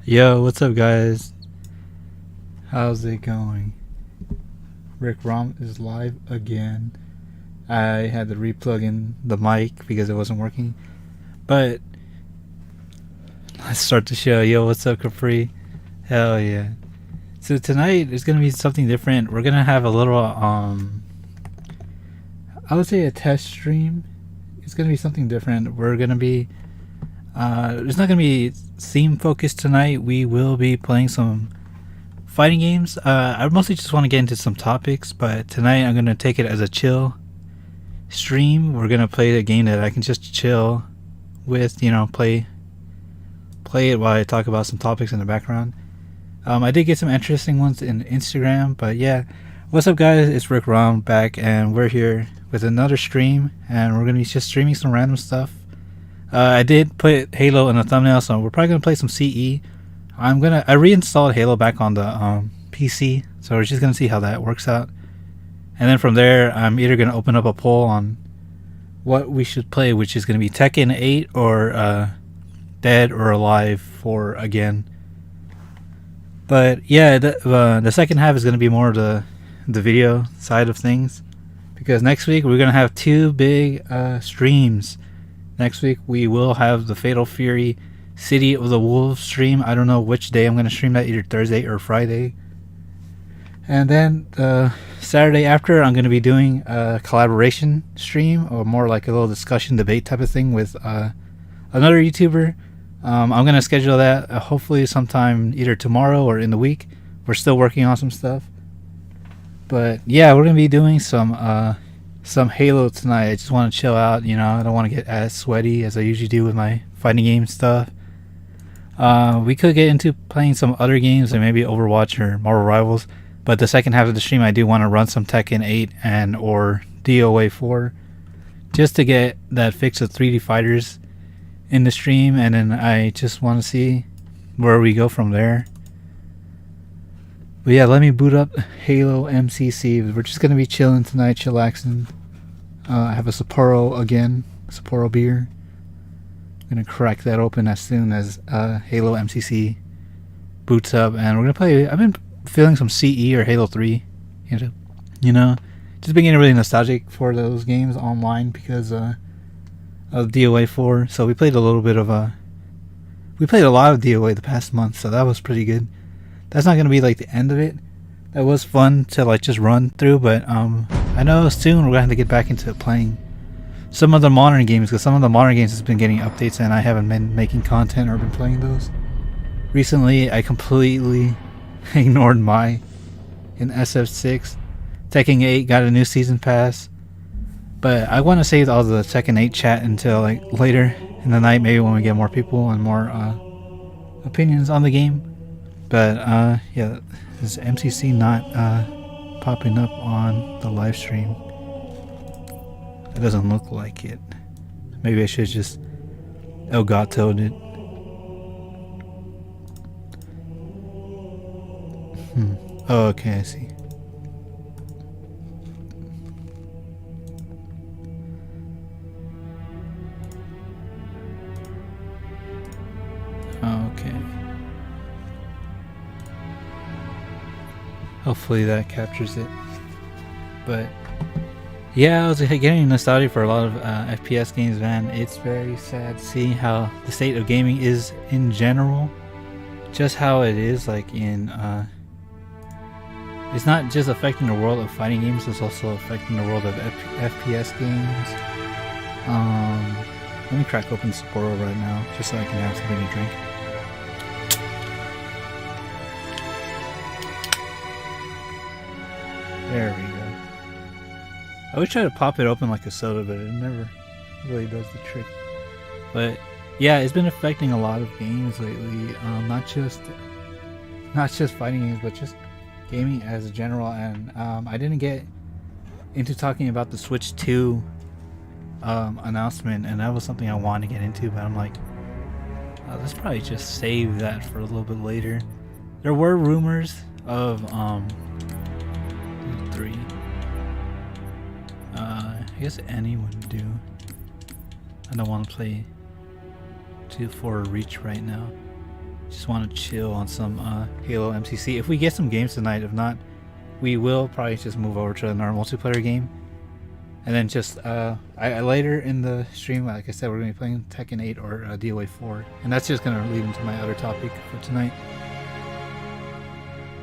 Yo, what's up, guys? How's it going? RicRom is live again. I had to replug in the mic because it wasn't working. But let's start the show. Yo, what's up, Capri? Hell yeah. So tonight is gonna be something different. We're gonna have a little I would say a test stream. It's gonna be something different. We're gonna be it's not gonna be theme focused tonight. We will be playing some fighting games. I mostly just want to get into some topics, but tonight I'm gonna take it as a chill stream. We're gonna play a game that I can just chill with, play it while I talk about some topics in the background. I did get some interesting ones in Instagram, but yeah. What's up, guys? It's RicRom back, and we're here with another stream, and we're gonna be just streaming some random stuff. I did put Halo in the thumbnail, so we're probably gonna play some CE. I reinstalled Halo back on the PC, so we're just gonna see how that works out. And then from there, I'm either gonna open up a poll on what we should play, which is gonna be Tekken 8 or Dead or Alive 4 again. But yeah, the second half is gonna be more of the video side of things, because next week we're gonna have two big streams. Next week we will have the Fatal Fury City of the Wolves stream. I don't know which day I'm going to stream that, either Thursday or Friday. And then Saturday after, I'm going to be doing a collaboration stream, or more like a little discussion debate type of thing with another YouTuber. I'm going to schedule that hopefully sometime either tomorrow or in the week. We're still working on some stuff. But yeah, we're going to be doing some Halo tonight. I just want to chill out, I don't want to get as sweaty as I usually do with my fighting game stuff. We could get into playing some other games, like maybe Overwatch or Marvel Rivals, but the second half of the stream I do want to run some Tekken 8 and or DOA 4, just to get that fix of 3D fighters in the stream, and then I just want to see where we go from there. But yeah, let me boot up Halo MCC. We're just going to be chilling tonight, chillaxing. I have a Sapporo beer. I'm going to crack that open as soon as Halo MCC boots up. And we're going to play, I've been feeling some CE or Halo 3. Just been getting really nostalgic for those games online because of DOA 4. So we played a lot of DOA the past month, so that was pretty good. That's not going to be like the end of it. That was fun to like just run through, but I know soon we're going to have to get back into playing some of the modern games, because some of the modern games has been getting updates and I haven't been making content or been playing those. Recently, I completely ignored in SF6. Tekken 8 got a new season pass, but I want to save all the Tekken 8 chat until like later in the night, maybe when we get more people and more opinions on the game. But yeah, is MCC not popping up on the live stream? It doesn't look like it. Maybe I should just Elgato'd it. Oh, okay, I see. Okay. Hopefully that captures it. But yeah, I was getting nostalgic for a lot of FPS games, man. It's very sad to see how the state of gaming is in general. Just how it is, like in it's not just affecting the world of fighting games, it's also affecting the world of FPS games. Let me crack open Sapporo right now, just so I can have something to drink. There we go. I always try to pop it open like a soda, but it never really does the trick. But yeah, it's been affecting a lot of games lately. Not just fighting games, but just gaming as a general. And I didn't get into talking about the Switch 2 announcement, and that was something I wanted to get into, but I'm like, let's probably just save that for a little bit later. There were rumors of 3. I guess any would do. I don't want to play 2-4 Reach right now. Just want to chill on some Halo MCC. If we get some games tonight, if not, we will probably just move over to another multiplayer game. And then just later in the stream, like I said, we're going to be playing Tekken 8 or DOA 4. And that's just going to lead into my other topic for tonight.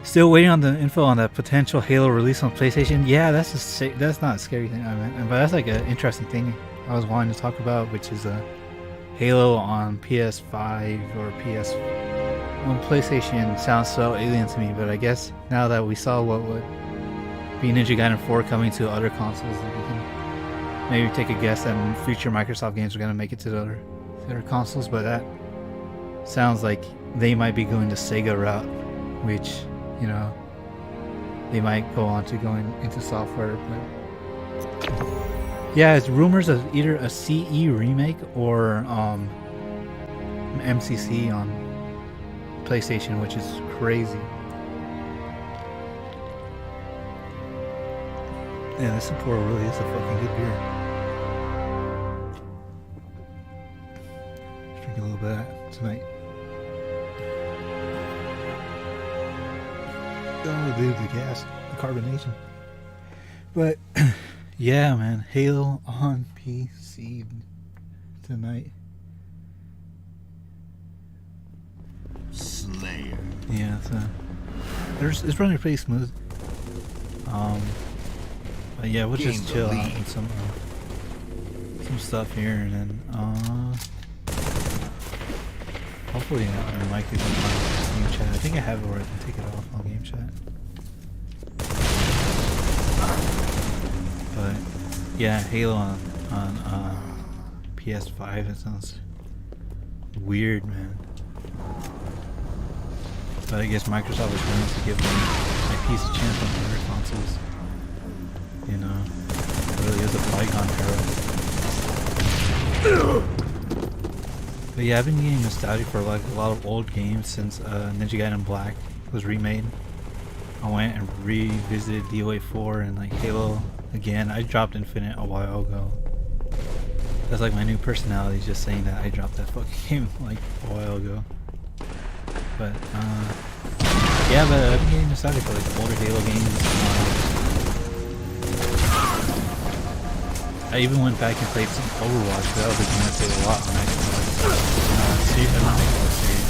Still waiting on the info on the potential Halo release on PlayStation. Yeah, that's not a scary thing, but that's like an interesting thing I was wanting to talk about, which is Halo on PS5 or PS on PlayStation. Sounds so alien to me, but I guess now that we saw what would be Ninja Gaiden 4 coming to other consoles, that we can maybe take a guess that future Microsoft games are going to make it to the other consoles. But that sounds like they might be going the Sega route, which, you know, they might go on to going into software. But yeah, it's rumors of either a CE remake or MCC on PlayStation, which is crazy. Yeah, this Sapporo really is a fucking good beer. Drink a little bit of that tonight. Oh, dude, the gas, the carbonation. But yeah, man, Halo on PC tonight. Slayer. Yeah, it's running pretty smooth. But yeah, we'll just chill out with some stuff here, and then hopefully our mic is on game chat. I think I have it where I can take it off on game chat. But yeah, Halo on PS5. It sounds weird, man. But I guess Microsoft is willing to give IPs a chance on other consoles. You know, it really is a bygone era. But yeah, I've been getting nostalgic for like a lot of old games since Ninja Gaiden Black was remade. I went and revisited DOA 4 and like Halo again. I dropped Infinite a while ago. That's like my new personality, just saying that I dropped that fucking game like a while ago. But yeah, but I've been getting nostalgic for like older Halo games. I even went back and played some Overwatch, but that was a game I played a lot on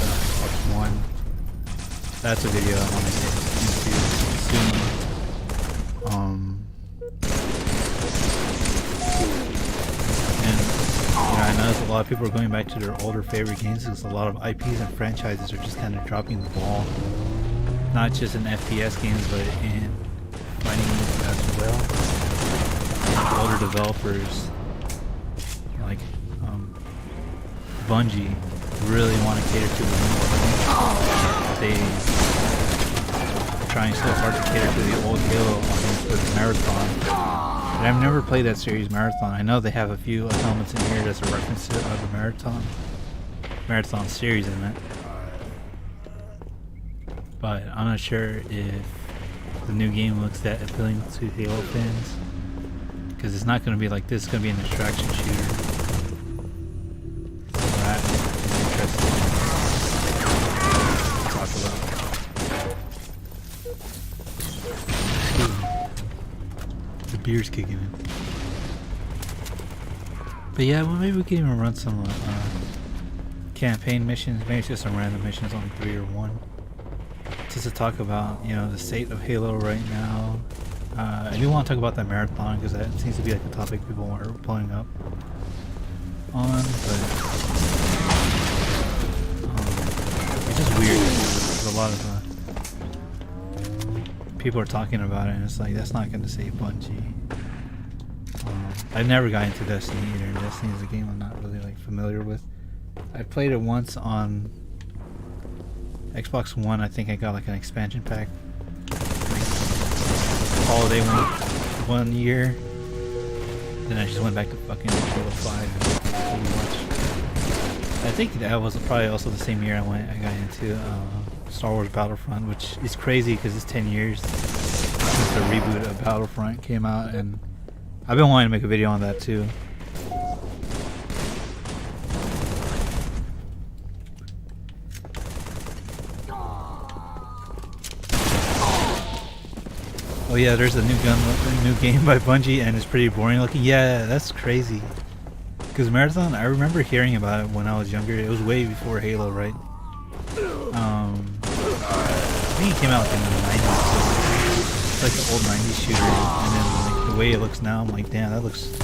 Xbox One. That's a video I want to get into soon. And you know, I know a lot of people are going back to their older favorite games because a lot of IPs and franchises are just kind of dropping the ball. Not just in FPS games, but in fighting games as well. Older developers like Bungie really want to cater to the new audience. They are trying so hard to cater to the old Halo audience with Marathon. And I've never played that series Marathon. I know they have a few elements in here that's a reference to the Marathon series in it. But I'm not sure if the new game looks that appealing to Halo fans. Because it's not going to be like this, it's going to be an extraction shooter. So that is interesting to talk about. The beer's kicking in. But yeah, well, maybe we can even run some campaign missions. Maybe it's just some random missions on 3 or 1. Just to talk about, you know, the state of Halo right now. I do want to talk about that marathon because that seems to be like a topic people are pulling up on, but it's just weird. There's a lot of people are talking about it, and it's like that's not going to save Bungie. I never got into Destiny either, and Destiny is a game I'm not really like familiar with. I played it once on Xbox One. I think I got like an expansion pack. Holiday one year, then I just went back to fucking Halo 5 and Overwatch. I think that was probably also the same year I got into Star Wars Battlefront, which is crazy because it's 10 years since the reboot of Battlefront came out, and I've been wanting to make a video on that too. Oh yeah, there's a new game by Bungie, and it's pretty boring looking. Yeah, that's crazy. Because Marathon, I remember hearing about it when I was younger. It was way before Halo, right? I think it came out like in the 90s, so it's like the old 90s shooter. And then like the way it looks now, I'm like, damn, that is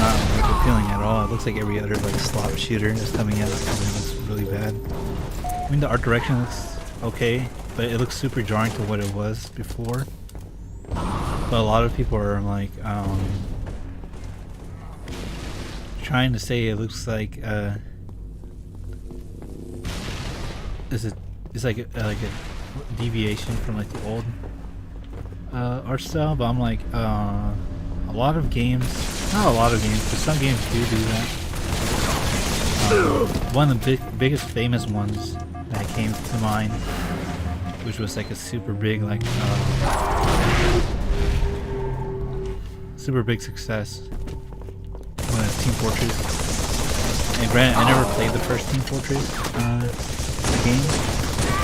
not like appealing at all. It looks like every other like slop shooter that's coming out. It looks really bad. I mean, the art direction looks okay, but it looks super jarring to what it was before. But a lot of people are like trying to say it looks like it's like a deviation from like the old art style. But I'm like a lot of games, not a lot of games, but some games do that. One of the biggest famous ones that came to mind, which was like a super big like super big success, was Team Fortress. And granted, I never played the first Team Fortress game.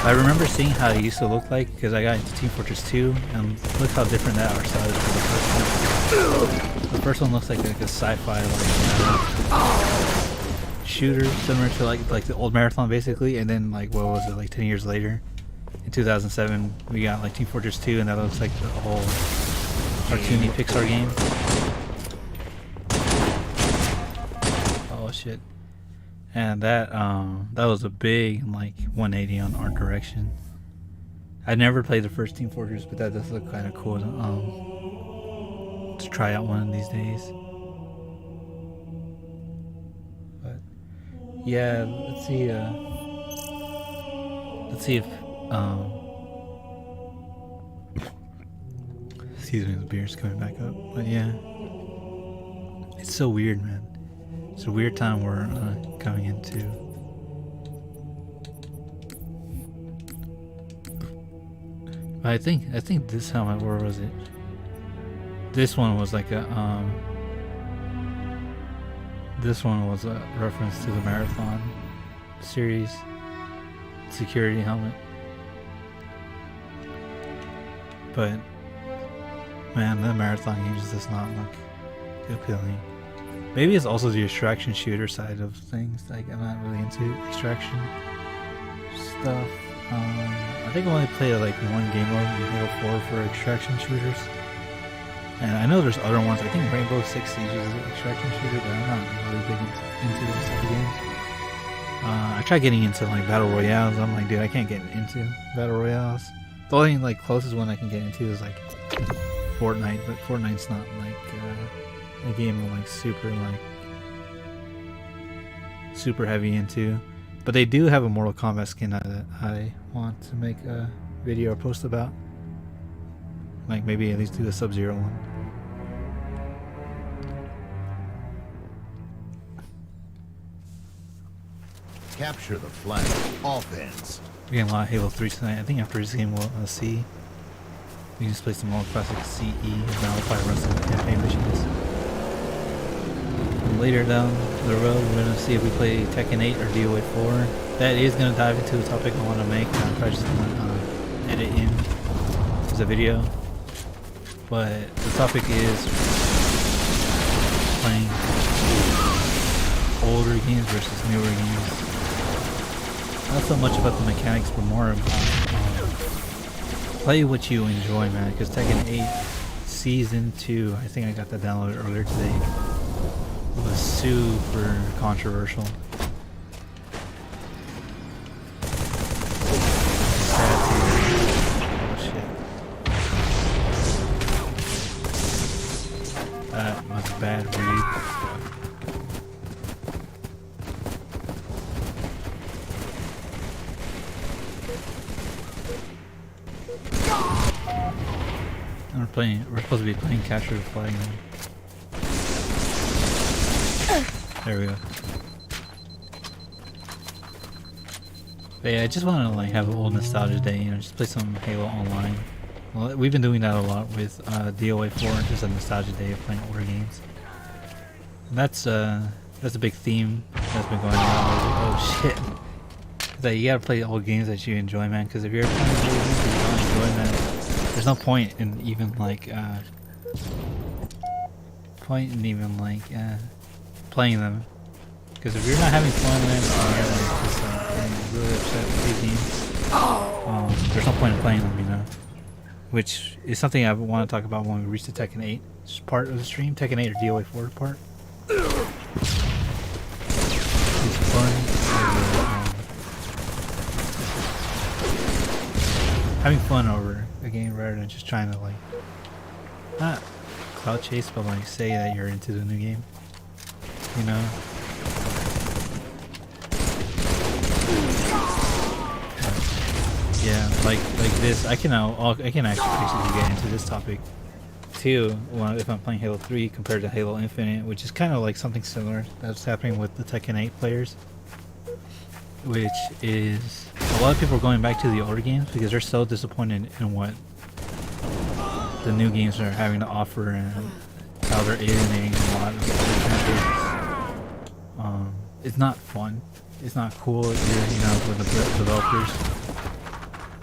I remember seeing how it used to look like because I got into Team Fortress 2, and look how different that art style is for the first one. The first one looks like a sci-fi like shooter, similar to like the old Marathon basically, and then like what was it, like 10 years later, in 2007, we got like Team Fortress 2, and that looks like the whole cartoony Pixar game. Oh shit. And that was a big like 180 on art direction. I never played the first Team Fortress, but that does look kind of cool to try out one of these days. But yeah, let's see if excuse me, the beer's coming back up. But yeah, it's so weird, man. It's a weird time we're coming into. But I think this helmet, where was it? This one was like a this one was a reference to the Marathon series security helmet. But man, the Marathon game just does not look appealing. Maybe it's also the extraction shooter side of things. Like, I'm not really into extraction stuff. I think I only played like one game mode in Halo 4 for extraction shooters. And I know there's other ones. I think Rainbow Six Siege is an extraction shooter, but I'm not really big into those type of games. I tried getting into like battle royales. I'm like, dude, I can't get into battle royales. The only like closest one I can get into is like Fortnite, but Fortnite's not like a game I'm like super heavy into. But they do have a Mortal Kombat skin that I want to make a video or post about. Like maybe at least do the Sub-Zero one. Capture the flag. Offense. We're getting a lot of Halo 3 tonight. I think after this game we'll see. We can just play some old classic CE and now we'll probably run some campaign missions. And later down the road we're going to see if we play Tekken 8 or DOA 4. That is going to dive into a topic I want to make. I'm probably just going to edit in as a video. But the topic is playing older games versus newer games. Not so much about the mechanics, but more about play what you enjoy, man. Because Tekken 8 Season 2, I think I got that downloaded earlier today, was super controversial. Oh shit. That was a bad read. We're supposed to be playing Capture the Flag now. There we go. But yeah, I just want to like have a little nostalgia day, you know, just play some Halo Online. Well, we've been doing that a lot with DOA 4, just a nostalgia day of playing older games. And that's a big theme that's been going on. Oh shit! That you gotta play old games that you enjoy, man. Because if you're playing old games that you don't enjoy, man, there's no point in even like playing them, because if you're not having fun and you're like just like getting really upset with these games, there's no point in playing them, you know. Which is something I want to talk about when we reach the Tekken 8 part of the stream. Tekken 8 or DOA 4 part. It's fun. Having fun over a game rather than just trying to like not cloud chase, but like say that you're into the new game, you know. Yeah, like this, I can actually basically get into this topic too if I'm playing Halo 3 compared to Halo Infinite, which is kind of like something similar that's happening with the Tekken 8 players, which is a lot of people are going back to the older games because they're so disappointed in what the new games are having to offer and how they're alienating a lot of the other characters. It's not fun. It's not cool if you're, you know, when the developers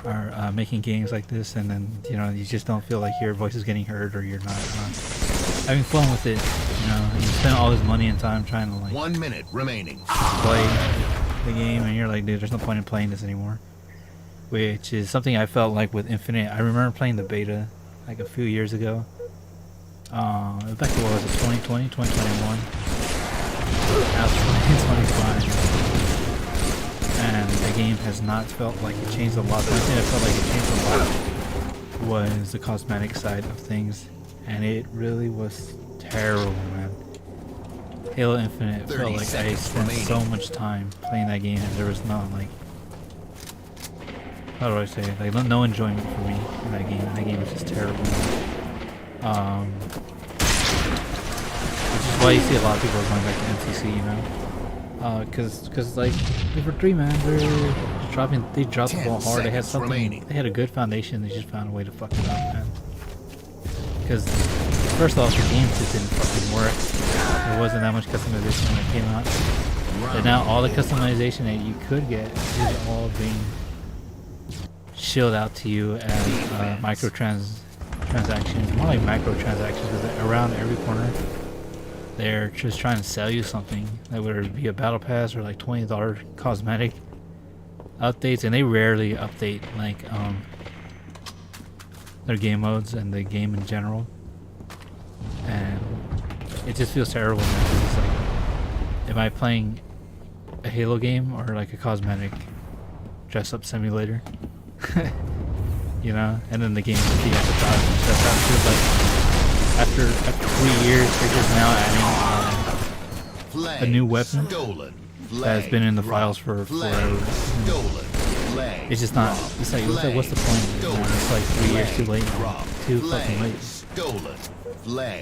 are making games like this, and then, you know, you just don't feel like your voice is getting heard or you're not having fun with it. You know, you spend all this money and time trying to like 1 minute remaining play the game, and you're like, dude, there's no point in playing this anymore. Which is something I felt like with Infinite. I remember playing the beta like a few years ago. Back to what was it, 2020, 2021? Now it's 2025. And the game has not felt like it changed a lot. The only thing that felt like it changed a lot was the cosmetic side of things. And it really was terrible, man. Halo Infinite felt like I spent so much time playing that game and there was no, like, how do I say it? Like, no enjoyment for me in that game. That game was just terrible. Which is why you see a lot of people going back to MCC, you know? Cause like for 3, man, they dropped the ball hard. They had something, they had a good foundation. They just found a way to fuck it up, man. Cause first off, the game just didn't fucking work. There wasn't that much customization when it came out. And now all the customization that you could get is all being shilled out to you as microtransactions, more like microtransactions, because around every corner they're just trying to sell you something, that would be a battle pass or like $20 cosmetic updates, and they rarely update like their game modes and the game in general, and it just feels terrible, man, 'cause it's like, am I playing a Halo game or like a cosmetic dress up simulator? You know, and then the game would be at the top. That's how it feels like. After 3 years, they're just now adding a new weapon that's been in the files for forever. It's just not. It's like what's the point of it, man? It's like 3 years too late. Too fucking late.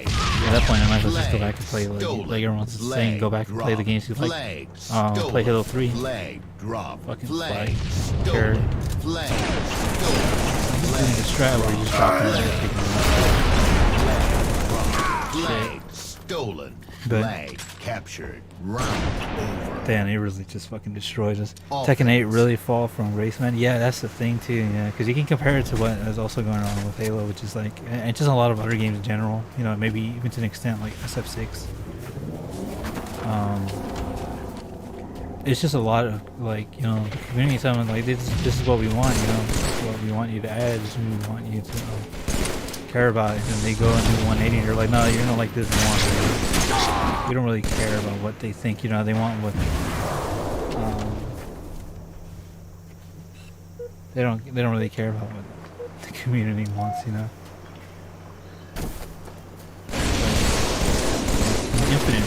At that point, I might as well just go back and play, like everyone's saying, go back and play the games you like. Play Halo 3. Fucking flag. Carrot. Doing the strat where you just drop them and taking them. Flag stolen. Flag captured. Round over. Damn, it really just fucking destroys us. Tekken 8 really fall from race, man. Yeah, that's the thing too. Yeah, because you can compare it to what is also going on with Halo, which is like, and just a lot of other games in general. You know, maybe even to an extent like SF6. It's just a lot of like, you know, the community telling like this is what we want. You know, this is what we want you to add. This is what we want you to care about it. And they go and do 180 and they're like, no, you're not like this more. We don't really care about what they think, you know. They want what they don't really care about what the community wants, you know. Infinite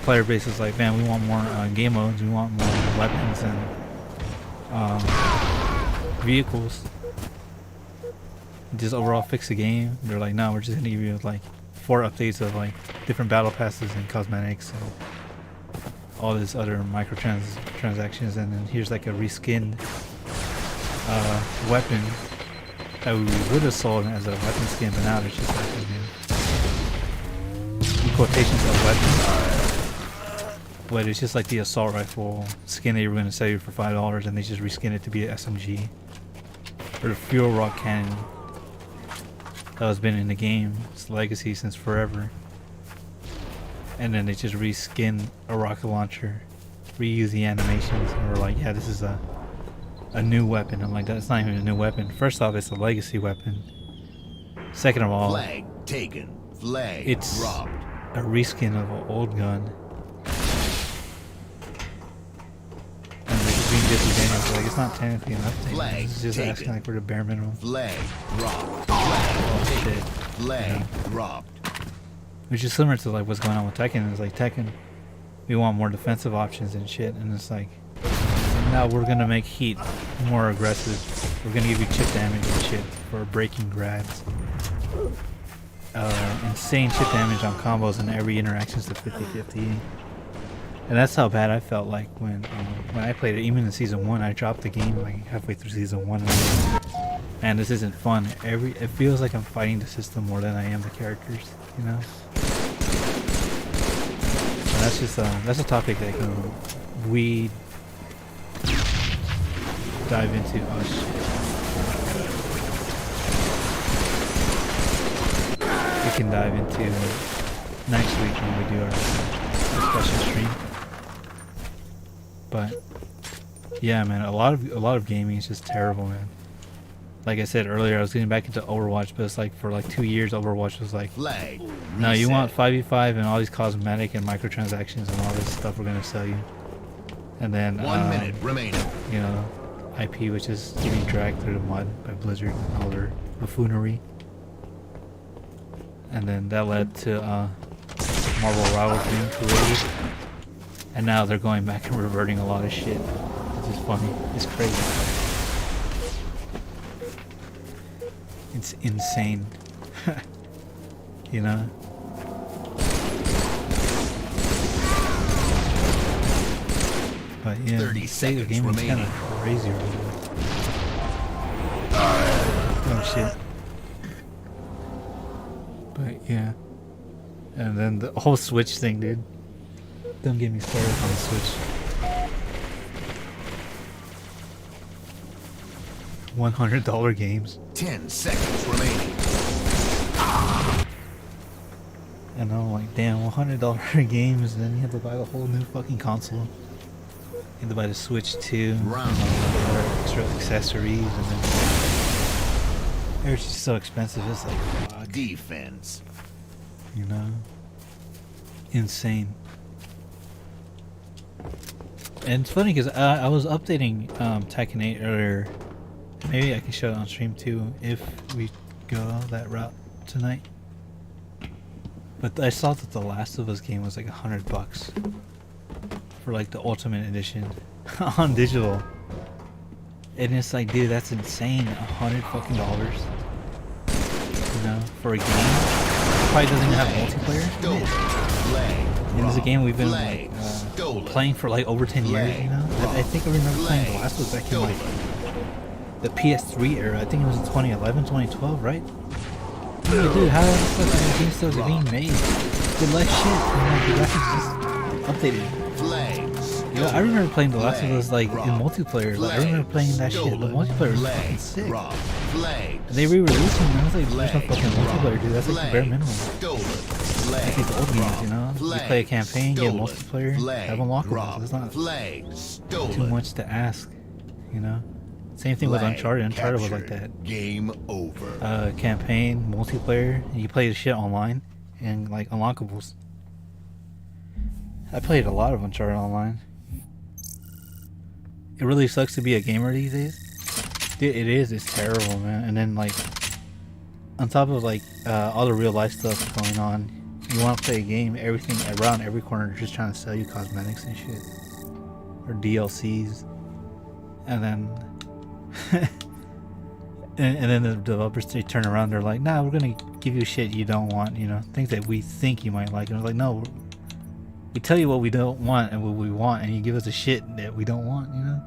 player base is like, man, we want more game modes, we want more weapons and vehicles. Just overall fix the game. They're like, no, we're just gonna give you like 4 updates of like different battle passes and cosmetics and all this other microtransactions, and then here's like a reskinned weapon that we would have sold as a weapon skin, but now it's just like in quotations of weapon, but it's just like the assault rifle skin that you were going to sell you for $5, and they just reskin it to be an SMG or the fuel rock cannon. that was been in the game. It's legacy since forever. And then they just reskin a rocket launcher, reuse the animations, and we're like, yeah, this is a new weapon. I'm like, that's not even a new weapon. First off, it's a legacy weapon. Second of all, Flag taken. Flag it's dropped. a reskin of an old gun. And they're just being disadvantaged. Like, it's not technically enough. Flag It's just taken. asking like for the bare minimum. Flag dropped. Flag taken. Shit. Flag Yeah. dropped. Which is similar to like what's going on with Tekken. It's like Tekken, we want more defensive options and shit, and it's like, now we're gonna make Heat more aggressive. We're gonna give you chip damage and shit for breaking grabs. Insane chip damage on combos, and every interaction is to 50-50. And that's how bad I felt like when I played it. Even in season 1, I dropped the game like halfway through season 1. And I was like, man, this isn't fun. It feels like I'm fighting the system more than I am the characters, you know. And that's just that's a topic that we dive into. Oh shit. We can dive into next week when we do our discussion stream. But yeah, man, a lot of gaming is just terrible, man. Like I said earlier, I was getting back into Overwatch, but it's like for like 2 years, Overwatch was like, Flag. no, you reset. want 5v5 and all these cosmetic and microtransactions and all this stuff we're gonna sell you. And then 1 minute remaining. you know, IP, which is getting dragged through the mud by Blizzard and all their buffoonery. And then that led to Marvel Rivals being created, and now they're going back and reverting a lot of shit. It's just funny. It's crazy. It's insane. You know? But yeah, 30 the state of seconds gaming is kind remaining. of crazy right now. Oh shit. But yeah. And then the whole Switch thing, dude. Don't get me started on the Switch. $100 games. 10 seconds remaining. And I'm like, damn, $100 games, and then you have to buy the whole new fucking console. You have to buy the Switch 2, and all Round. the other extra accessories, and then it's just so expensive. It's like, fuck, Defense. you know? Insane. And it's funny because I was updating Tekken 8 earlier. Maybe I can show it on stream too if we go that route tonight. But I saw that the Last of Us game was like $100 for like the Ultimate Edition on digital, and it's like, dude, that's insane. $100 fucking dollars, you know, for a game. It probably doesn't even have multiplayer. Stolen. Flag. And it's a game we've been Flag. like Stolen. playing for like over 10 years, you know. I think I remember playing the Last of Us back in like the PS3 era. I think it was in 2011, 2012, right? Dude, how the fuck are these games still being made? Good life shit, you know, the graphics just updated. Flags. Yeah, I remember playing The Last of Us like in multiplayer. Like, I remember playing that shit. The multiplayer was fucking sick. And they re-released them, and I was like, there's no fucking multiplayer, dude. That's like the bare minimum. Like these old games, you know? You play a campaign, get multiplayer, have unlockables. It's not too much to ask, you know? Same thing with Uncharted. Uncharted was like that. Game over. Campaign, multiplayer, and you play the shit online, and like unlockables. I played a lot of Uncharted online. It really sucks to be a gamer these days. Dude, it is. It's terrible, man. And then like, on top of like all the real life stuff going on, you want to play a game, everything around every corner they're just trying to sell you cosmetics and shit, or DLCs, and then and then the developers, they turn around, they're like, nah, we're gonna give you shit you don't want, you know, things that we think you might like. And I was like, no, we tell you what we don't want and what we want, and you give us the shit that we don't want, you know.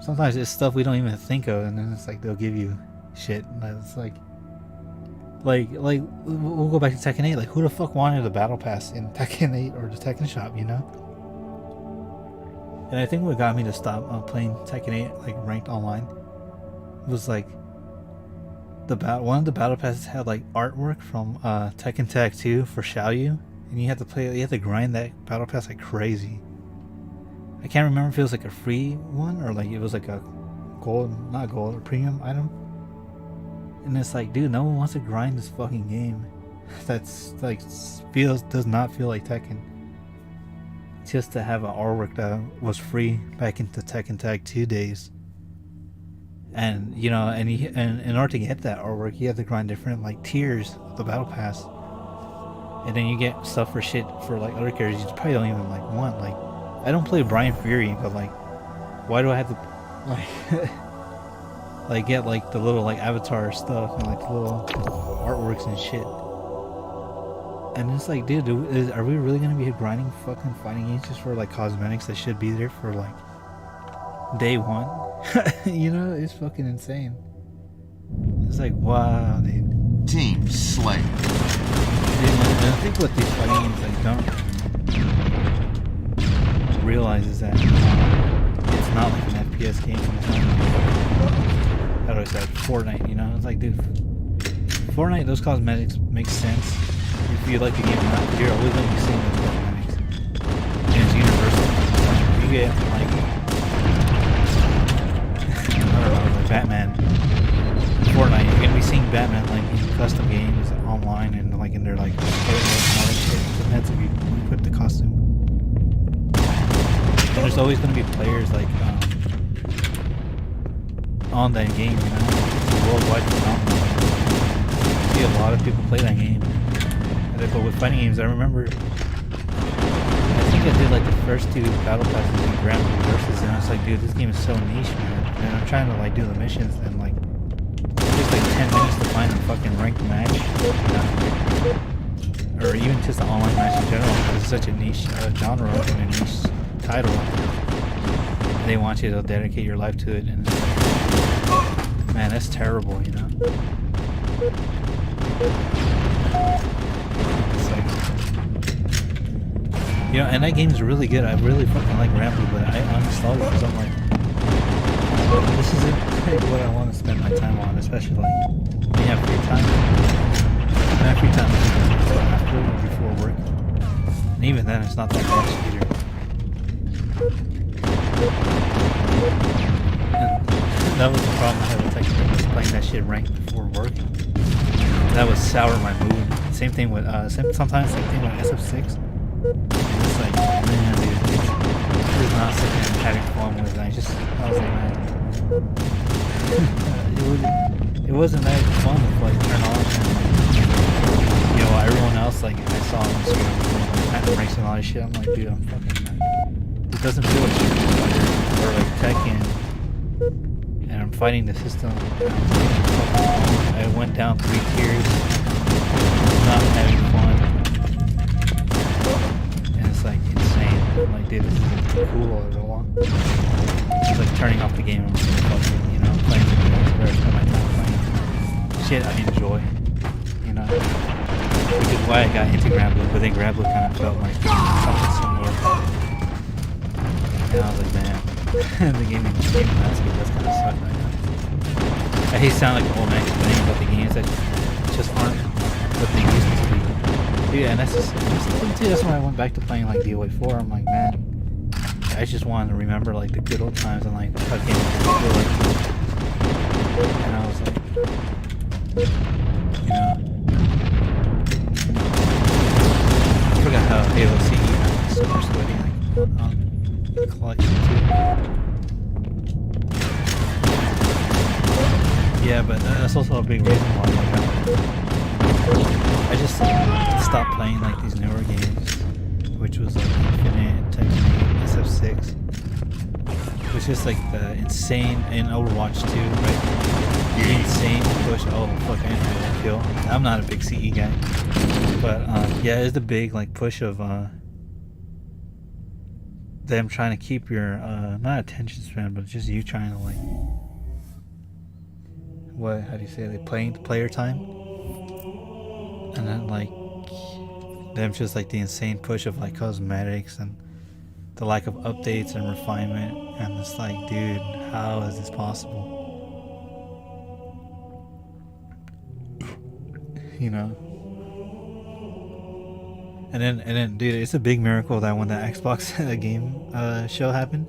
Sometimes it's stuff we don't even think of, and then it's like they'll give you shit that's like we'll go back to Tekken 8. Like, who the fuck wanted a battle pass in Tekken 8 or the Tekken shop, you know? And I think what got me to stop playing Tekken 8 like ranked online was like one of the battle passes had like artwork from Tekken Tag 2 for Xiaoyu, and you had to grind that battle pass like crazy. I can't remember if it was like a free one or like it was like a gold, not gold, a premium item. And it's like, dude, no one wants to grind this fucking game. That's like does not feel like Tekken. Just to have an artwork that was free back into Tekken Tag 2 days. And you know, and in order to get that artwork, you have to grind different like tiers of the battle pass. And then you get stuff for shit for like other characters you probably don't even like want. Like, I don't play Brian Fury, but like, why do I have to like like get like the little like avatar stuff and like the little artworks and shit? And it's like, dude, are we really gonna be grinding fucking fighting games just for like cosmetics that should be there for like day one? You know, it's fucking insane. It's like, wow, dude. Team Slay. I think what these fighting games like don't realize is that it's not like an FPS game. It's not like, how do I say, like Fortnite, you know? It's like, dude, Fortnite, those cosmetics make sense if you like the game or not. You're always going to be seeing those cosmetics. And it's universal. You get, like, I don't know, like Batman. Fortnite, you're going to be seeing Batman, like, in custom games online and, like, in their, like, and all that shit. It depends if you put the costume. And there's always going to be players, like, on that game, you know? It's a worldwide phenomenon. I see a lot of people play that game. But with fighting games, I remember, I think I did like the first two battle passes in Grand Blue Versus, and I was like, dude, this game is so niche, man. And I'm trying to like do the missions, and like, it takes like 10 minutes to find a fucking ranked match, or even just an online match in general, because it's such a niche genre and a niche title. They want you to dedicate your life to it, and man, that's terrible, you know? You know, and that game's really good. I really fucking like Ramblin', but I uninstalled it because I'm like, this isn't what I want to spend my time on, especially like when you have free time. When I have free time, after or before work. And even then, it's not that much either. And that was the problem I had with Tekken, was playing that shit ranked before work. That would sour my mood. Same thing with, sometimes same thing with SF6. It's like, man, dude, this is not something I'm having fun with. I was like, man, it wasn't that fun to like turn on. And, you know, everyone else, like I saw on Instagram, kind of ranks and all this shit. I'm like, dude, I'm fucking, like, it doesn't feel like Street Fighter or like Tekken, and I'm fighting the system. I went down 3 tiers, not having fun. It's like insane. I'm like, dude, this isn't cool at all. It's like turning off the game and fucking, you know, playing the game where I spend my time playing shit I enjoy, you know. Which is why I got into Grabblue, but then Grabblue kind of felt like something similar. And I was like, man, the gaming landscape does kind of suck right now. I hate sounding like an old man complaining about the games that just aren't what they used to be. Yeah, and that's the thing too. That's when I went back to playing like DOA 4. I'm like, man, I just wanted to remember like the good old times and like how games feel like. And I was like, you know, I forgot how Halo CE had super sweaty like on the collection too. Yeah, but that's also a big reason why I just stopped playing like these newer games, which was like Infinite, Tekken 8, SF6. It was just like the insane, in Overwatch 2, right? The insane push. Oh fuck, I didn't have that kill. I'm not a big CE guy, but yeah, it's the big like push of them trying to keep your not attention span, but just you trying to like, what? How do you say? Like playing the player time. And then like them just like the insane push of like cosmetics and the lack of updates and refinement, and it's like, dude, how is this possible? you know. And then, dude, it's a big miracle that when the Xbox game show happened,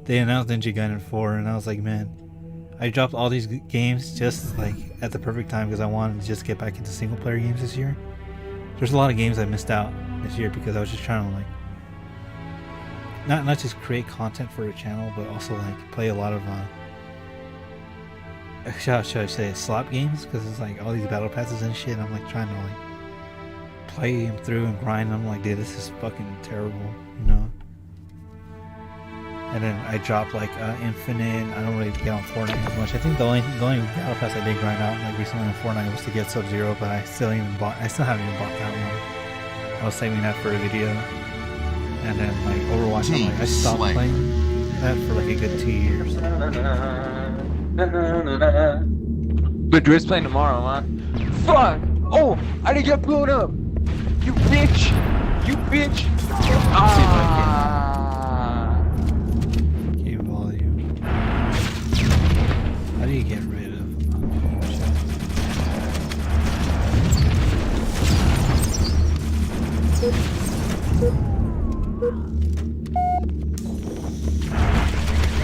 they announced Ninja Gaiden 4, and I was like, man, I dropped all these games just like at the perfect time because I wanted to just get back into single player games this year. There's a lot of games I missed out this year because I was just trying to like not just create content for the channel, but also like play a lot of should I say slap games, because it's like all these battle passes and shit, and I'm like trying to like play them through and grind. I'm like, dude, this is fucking terrible, you know. And then I dropped like Infinite. I don't really get on Fortnite as much. I think the only battle pass I did grind out like recently on Fortnite was to get Sub-Zero, but I still haven't even bought that one. I was saving that for a video. And then like Overwatch, I'm like, I stopped playing that for like a good 2 years. But Drew's playing tomorrow, man. Fuck! Oh! I didn't get blown up! You bitch! You bitch! Okay, volume. How do you get rid of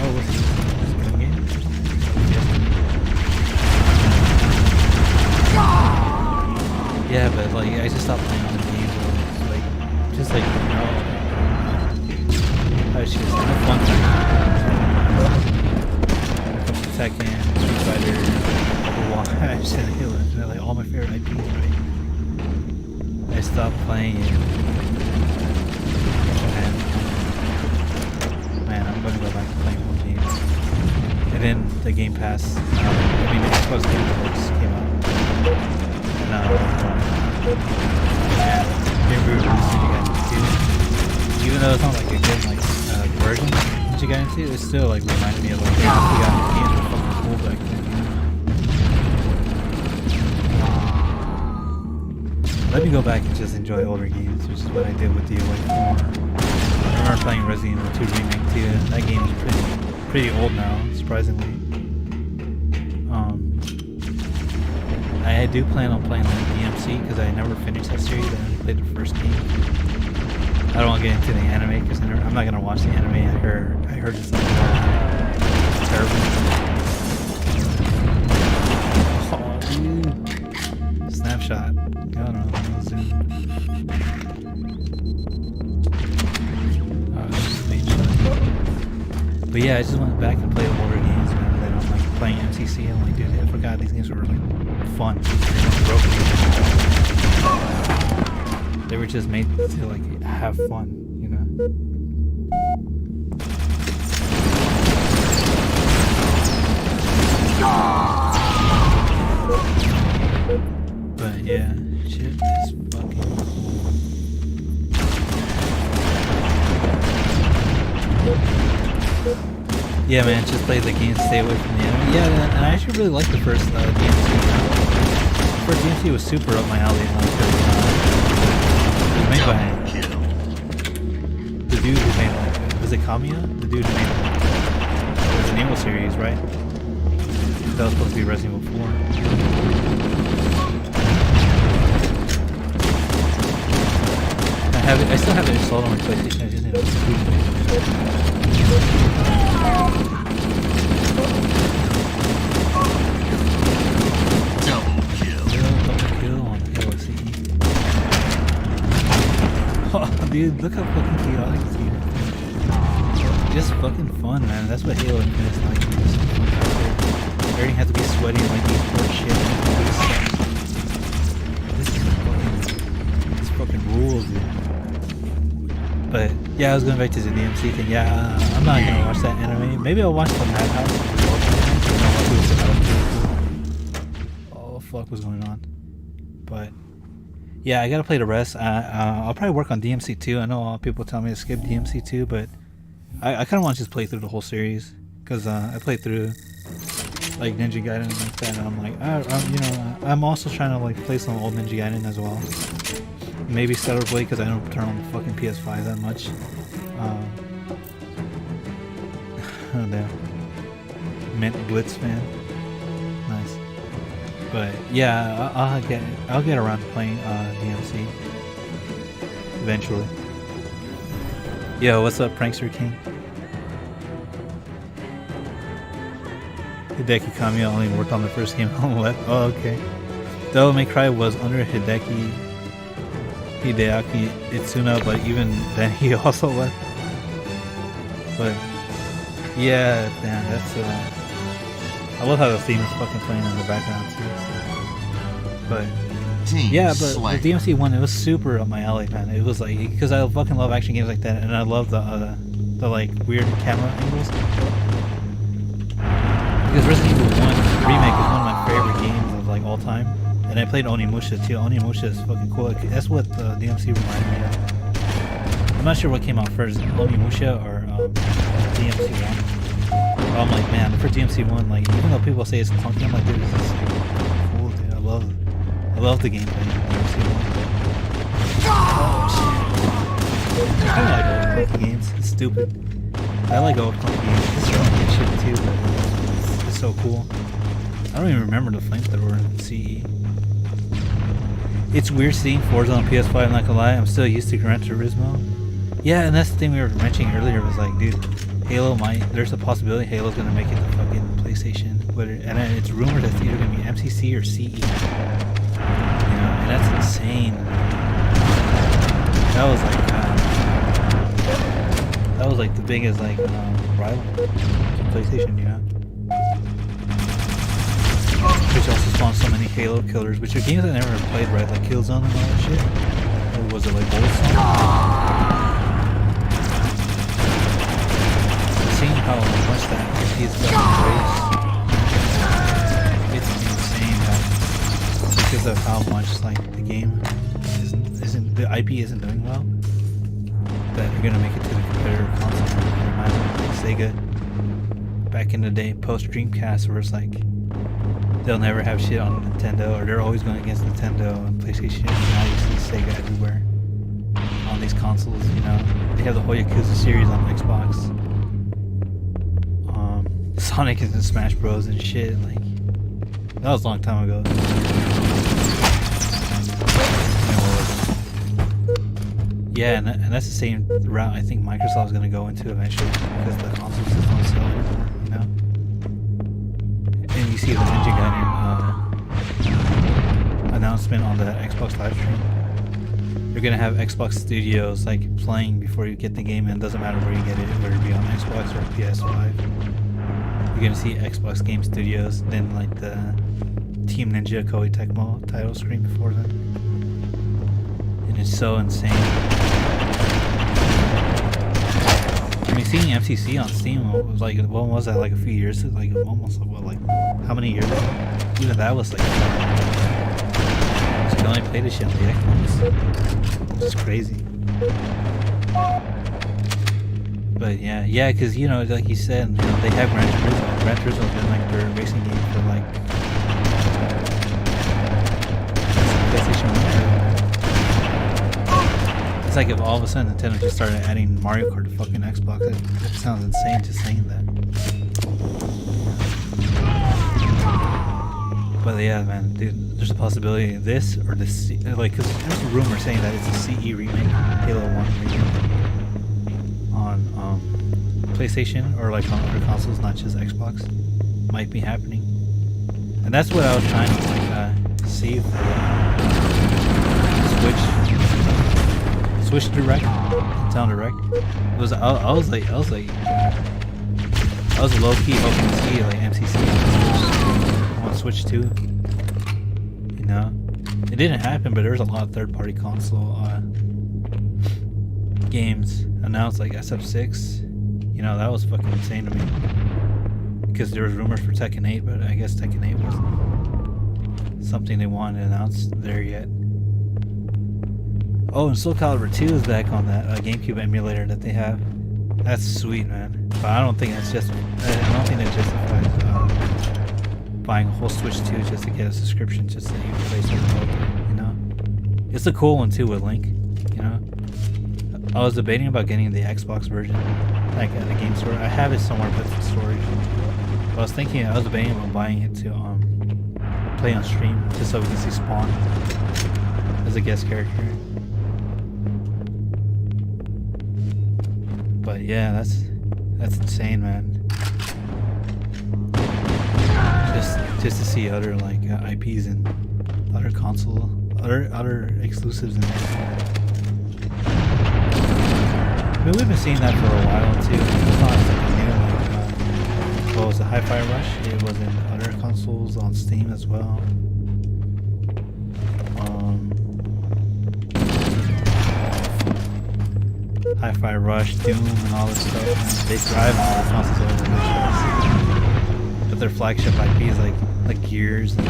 oh, what's this? Gun game? Yeah, but like I just stopped playing on the games where it's like just like I was just having a fun time. Tekken, Street Fighter, Overwatch, and Halo, they're like all my favorite IPs, right? I stopped playing it. And man, I'm gonna go back to playing more games. And then the Game Pass, I mean the Xbox Game Pass came out. And they released Ninja Gaiden 2. Even though it's not like a good like version of Ninja Gaiden 2, it still like reminded me of like Ninja Gaiden games were fucking cool back then. Let me go back and just enjoy older games, which is what I did with the DOA 4. I remember playing Resident Evil 2 Remake 2, and that game is pretty old now, surprisingly. I do plan on playing like DMC because I never finished that series. I only played the first game. I don't want to get into the anime because I'm not gonna watch the anime. I heard it's like terrible. Oh, dude. Snapshot. I don't know. Zoom. But yeah, I just went back and played older games. Remember that I'm like playing MCC. I'm like, dude, I forgot these games were like fun. They were just made to like have fun, you know. But yeah, shit is fucking. Yeah, man, just play the game, stay away from the enemy. Yeah, and I actually really liked the first DMC. The first DMC was super up my alley. It was made by the dude who made like, was it Kamiya? The dude who made the Resident Evil series, right? That was supposed to be Resident Evil 4. I still have it installed on my PlayStation. I just need to boot it. Double kill on Halo CE. Oh, dude, look how fucking chaotic it's here. Just fucking fun, man. That's what Halo Infinite is like. Everything has to be sweaty and like these poor shit. This fucking rules, dude. But yeah, I was going back to the DMC thing. Yeah, I'm not gonna watch that anime. Maybe I'll watch the Madhouse. Oh fuck, what's going on? But yeah, I gotta play the rest. I'll probably work on DMC 2. I know a lot of people tell me to skip DMC 2, but I kind of want to just play through the whole series because I played through like Ninja Gaiden and like that, and I'm like, I'm also trying to like play some old Ninja Gaiden as well. Maybe Stellar Blade because I don't turn on the fucking PS5 that much. Oh damn. Mint Blitz fan. Nice. But yeah, I'll get around to playing DMC eventually. Yo, what's up, Prankster King? Hideki Kamiya only worked on the first game on the left. Oh, okay. Devil May Cry was under Hideaki Itsuna, but even then he also left. But yeah, damn, that's I love how the theme is fucking playing in the background too. But yeah, but the DMC one, it was super up my alley, man. It was like, because I fucking love action games like that, and I love the like weird camera angles. Because Resident Evil 1 Remake is one of my favorite games of like all time, and I played Onimusha too. Onimusha is fucking cool. That's what the DMC reminded me of. I'm not sure what came out first, Onimusha or DMC 1. But I'm like, man, for DMC 1, like, even though people say it's clunky, I'm like, dude, this is like, cool, dude. I love the gameplay of DMC 1. Oh shit. I kinda like old clunky games. It's stupid. I like old clunky games. It's really shit too, but it's so cool. I don't even remember the flamethrower in CE. It's weird seeing Forza on PS5, I'm not gonna lie. I'm still used to Gran Turismo. Yeah, and that's the thing we were mentioning earlier, was like, dude, Halo there's a possibility Halo's gonna make it to fucking PlayStation. And it's rumored that it's either gonna be MCC or CE. You know, and that's insane. That was like the biggest like rival to PlayStation, you know. Which also spawned so many Halo killers, which are games I never played, right? Like Killzone and all that shit. Or was it like Bulletstorm? Seeing how much that IP is going to it's insane, man. Because of how much like the game the IP isn't doing well, that you're gonna make it to the competitor console. Reminds me of like Sega back in the day, post Dreamcast, where it's like they'll never have shit on Nintendo, or they're always going against Nintendo and PlayStation. Now you see Sega everywhere on these consoles. You know, they have the whole Yakuza series on Xbox. Sonic is in Smash Bros and shit. Like, that was a long time ago. Yeah, and that's the same route I think Microsoft's gonna go into eventually, because the consoles is on sale, you know. And you see the Ninja Gaiden announcement on the Xbox live stream. You're gonna have Xbox Studios like playing before you get the game, and it doesn't matter where you get it, whether it be on Xbox or PS5. You're gonna see Xbox Game Studios, then like the Team Ninja Koei Tecmo title screen before them. And it's so insane. I mean, seeing MCC on Steam was like, when was that? Like a few years, like almost like how many years ago? Even that was like, you can only play this shit on the Xbox. It's crazy. But yeah, because you know, like you said, you know, they have Gran Turismo. Gran Turismo's been like their racing game for like PlayStation 1. It's like if all of a sudden Nintendo just started adding Mario Kart to fucking Xbox. That sounds insane just saying that. But yeah, man, dude, there's a possibility of this or this, like, because there's a rumor saying that it's a CE remake, Halo 1 remake on PlayStation or like on other consoles, not just Xbox, might be happening. And that's what I was trying to like see for Switch Direct, Town Direct. It was I was low key hoping to see like MCC on Switch 2. You know, it didn't happen, but there was a lot of third-party console games announced, like SF6. You know, that was fucking insane to me, because there was rumors for Tekken 8, but I guess Tekken 8 wasn't something they wanted to announce there yet. Oh, and Soul Calibur 2 is back on that GameCube emulator that they have. That's sweet, man. But I don't think that justifies buying a whole Switch 2 just to get a subscription just so you can play something, you know. It's a cool one too with Link, you know. I was debating about getting the Xbox version, like at the game store. I have it somewhere, but it's in storage. But I was debating about buying it to play on stream just so we can see Spawn as a guest character. But yeah, that's insane, man. Just to see other like IPs and other other exclusives in there. I mean, we've been seeing that for a while too. It's not something new. Like, what was it, Hi-Fi Rush? It was in other consoles on Steam as well. Hi-Fi Rush, Doom, and all this stuff. Man, they thrive on all the consoles over there. But their flagship IPs like Gears and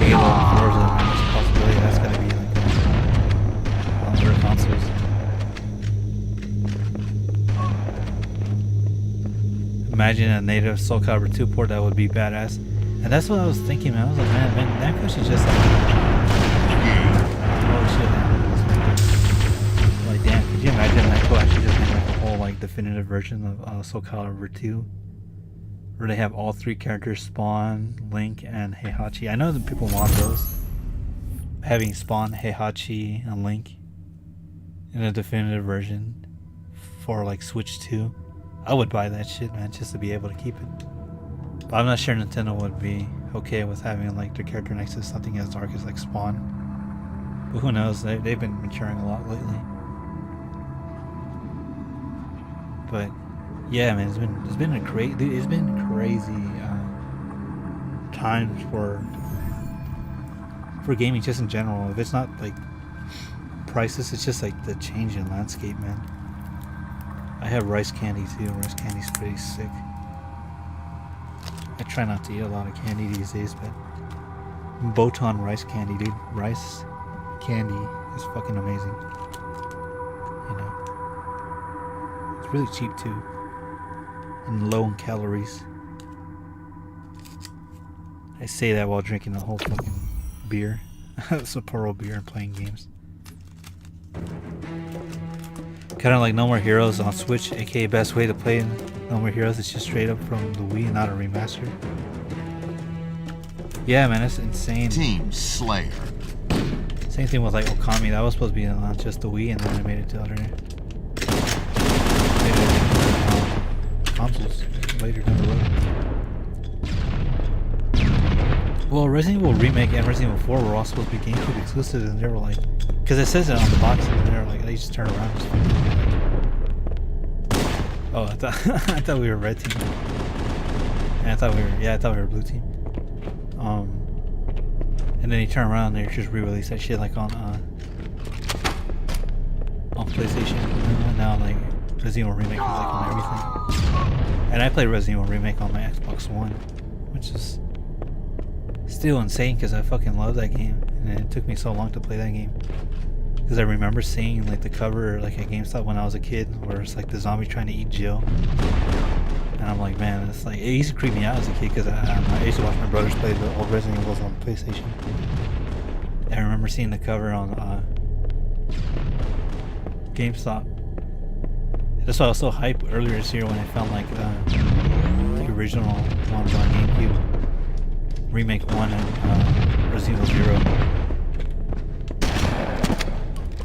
Halo and Forza, man, there's a possibility that's gonna be like on other consoles. Imagine a native Soul Calibur 2 port, that would be badass. And that's what I was thinking, man. I was like, man, Namco should just like, oh shit, man. Like, damn, could you imagine Namco actually just make like a whole like definitive version of Soul Calibur 2, where they have all three characters, Spawn, Link, and Heihachi. I know that people want those, having Spawn, Heihachi, and Link in a definitive version for like Switch 2. I would buy that shit, man, just to be able to keep it. But I'm not sure Nintendo would be okay with having like their character next to something as dark as like Spawn. But who knows? They've been maturing a lot lately. But yeah, man, it's been crazy times for gaming just in general. If it's not like prices, it's just like the change in landscape, man. I have rice candy too. Rice candy's pretty sick. I try not to eat a lot of candy these days, but Botan rice candy, dude. Rice candy is fucking amazing. You know, it's really cheap too, and low in calories. I say that while drinking a whole fucking beer, Sapporo beer, and playing games. Kind of like No More Heroes on Switch, aka best way to play No More Heroes is just straight up from the Wii, not a remaster. Yeah, man, that's insane. Team Slayer. Same thing with like Okami, that was supposed to be on just the Wii, and then they made it to other consoles later down the road. Well, Resident Evil Remake and Resident Evil 4 were all supposed to be GameCube exclusives, and they were like, because it says it on the box, and they were like, they just turn around. And oh, I thought we were red team. And I thought we were blue team. And then you turn around and they just re-release that shit like on PlayStation. And now like Resident Evil Remake is like on everything. And I played Resident Evil Remake on my Xbox One, which is still insane because I fucking love that game, and it took me so long to play that game. Because I remember seeing like the cover like at GameStop when I was a kid, where it's like the zombie trying to eat Jill, and I'm like, man, it's like, it used to creep me out as a kid because I used to watch my brothers play the old Resident Evils on PlayStation. And I remember seeing the cover on GameStop. That's why I was so hyped earlier this year when I found like the original ones on GameCube, Remake 1 and Resident Evil 0.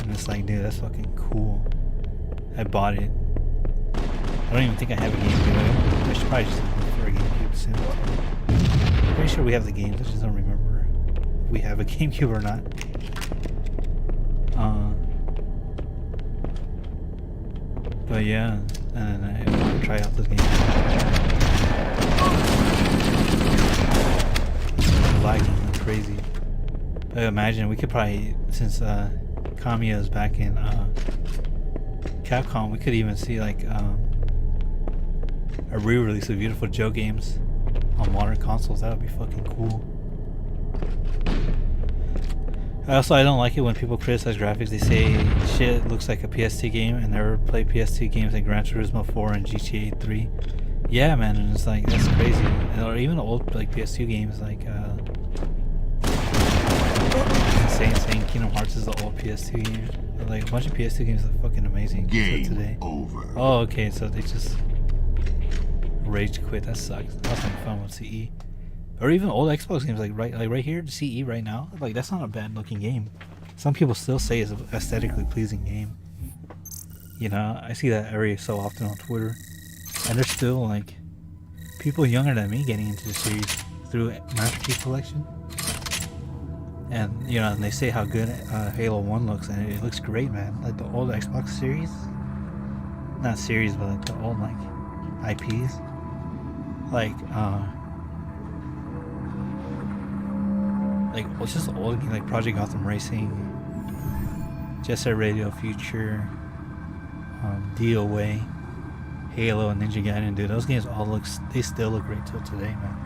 And it's like, dude, that's fucking cool. I bought it. I don't even think I have a GameCube. I should probably just look for a GameCube soon. I'm pretty sure we have the games, I just don't remember if we have a GameCube or not. But yeah, and I want to try out this game. Lagging like crazy. But imagine we could probably, since Kamiya is back in Capcom, we could even see like a re-release of Beautiful Joe games on modern consoles. That would be fucking cool. I don't like it when people criticize graphics. They say shit looks like a PS2 game and never play PS2 games like Gran Turismo 4 and GTA 3. Yeah, man, and it's like, that's crazy. Or even old like PS2 games like saying Kingdom Hearts is the old PS2 game. Like a bunch of PS2 games are fucking amazing today. Over. Oh, okay, so they just rage quit. That sucks. That was like fun with CE. Or even old Xbox games, like right here, the CE right now. Like that's not a bad looking game. Some people still say it's an aesthetically pleasing game. You know, I see that every so often on Twitter, and there's still like people younger than me getting into the series through Master Chief Collection. And you know, and they say how good Halo 1 looks, and it looks great, man. Like the old Xbox series, not series, but like the old like IPs, like it's just old games like Project Gotham Racing, Jet Set Radio Future, DOA, Halo, and Ninja Gaiden. Dude, those games they still look great till today, man.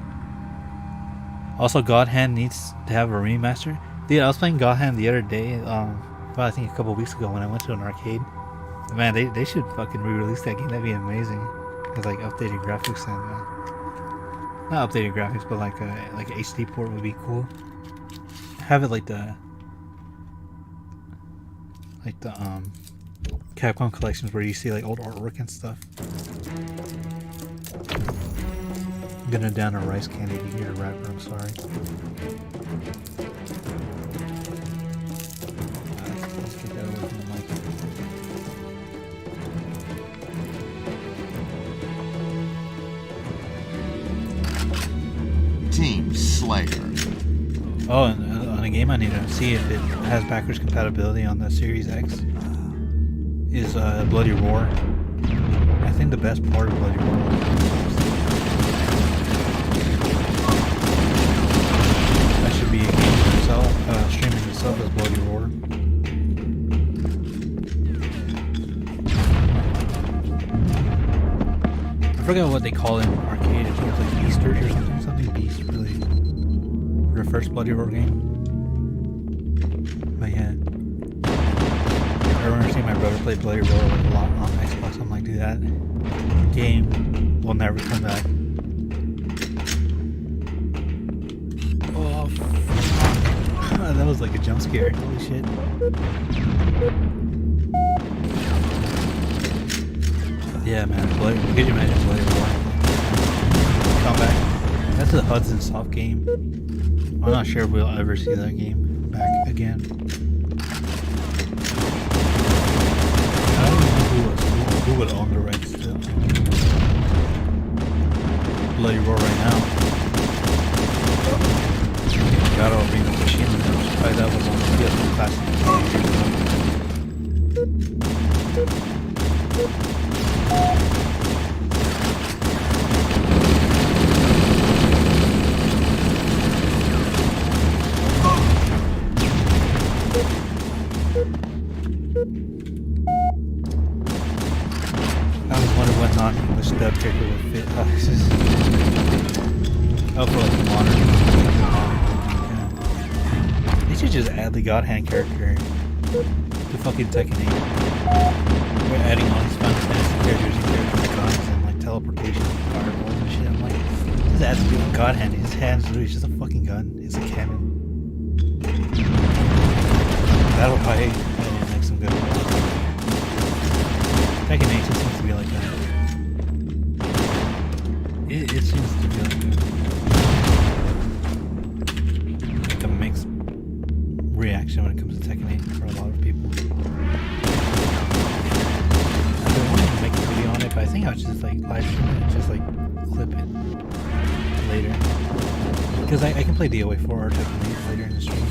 Also, God Hand needs to have a remaster. Dude, I was playing God Hand the other day, I think a couple weeks ago when I went to an arcade. Man, they should fucking re-release that game. That'd be amazing. With like updated graphics and not updated graphics, but like an HD port would be cool. Have it like the Capcom collections where you see like old artwork and stuff. I'm gonna down a rice candy to hear a rapper, I'm sorry. Let's get that away from the mic. Team Slayer. Oh, and on a game I need to see if it has backwards compatibility on the Series X is Bloody Roar. I think the best part of Bloody Roar that should be a game itself, streaming itself as Bloody Roar. I forgot what they call it in arcade. I think it's like Beasters or something Beast really. For the first Bloody Roar game. But yeah. I remember seeing my brother play Bloody Roar like a lot on Xbox. I'm like, dude, that game will never come back. Oh, fuck. That was like a jump scare. Holy shit. Yeah, man. Could you imagine Bloody Roar? Come back. That's a Hudson Soft game. I'm not sure if we'll ever see that game back again. I don't know who would own the rights to Bloody Roar right now. Got all Arena Machine and probably that was on PS1 Classic. I was wondering what's on English dub character would fit. Oh, for like the modern. Yeah. They should just add the God Hand character to fucking Tekken 8. We're adding all these Final Fantasy characters and guns and like teleportation and fireballs and shit. I'm like, just add to God Hand. His hand's literally just a fucking gun. It's a cannon. That'll probably make some good ones. Tekken 8 just seems to be like that. It seems to be like a mixed reaction when it comes to Tekken 8 for a lot of people. I've been wanting to make a video on it, but I think I'll just like live stream it and just like clip it later. Because I can play DOA 4 or Tekken 8 later in the stream.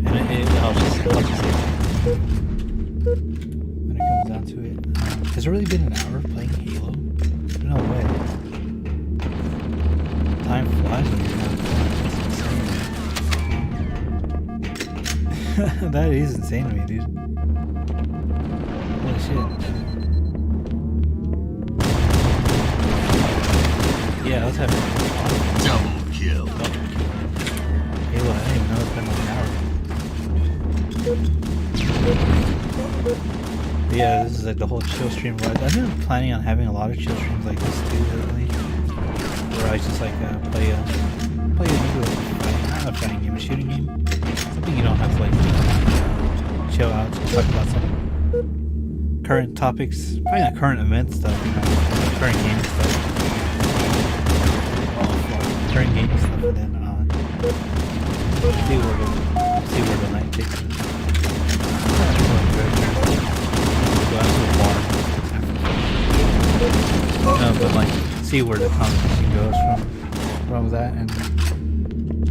And I'll just say when it comes down to it. Has it really been an hour of playing Halo? No way. Time flies when you're not. That is insane to me, dude. Holy shit. Yeah, let's have Double kill. Halo, I didn't even know it's been like an hour. Yeah, this is like the whole chill stream vibe. I've been planning on having a lot of chill streams like this too lately, where I just like play a fighting game, a shooting game, something you don't have to like chill out, just talk about some current topics, probably not current event stuff, current game stuff. Oh fuck. current game stuff, and then see where the night takes us. Go out to the bar. No, but like see where the conversation goes from that, and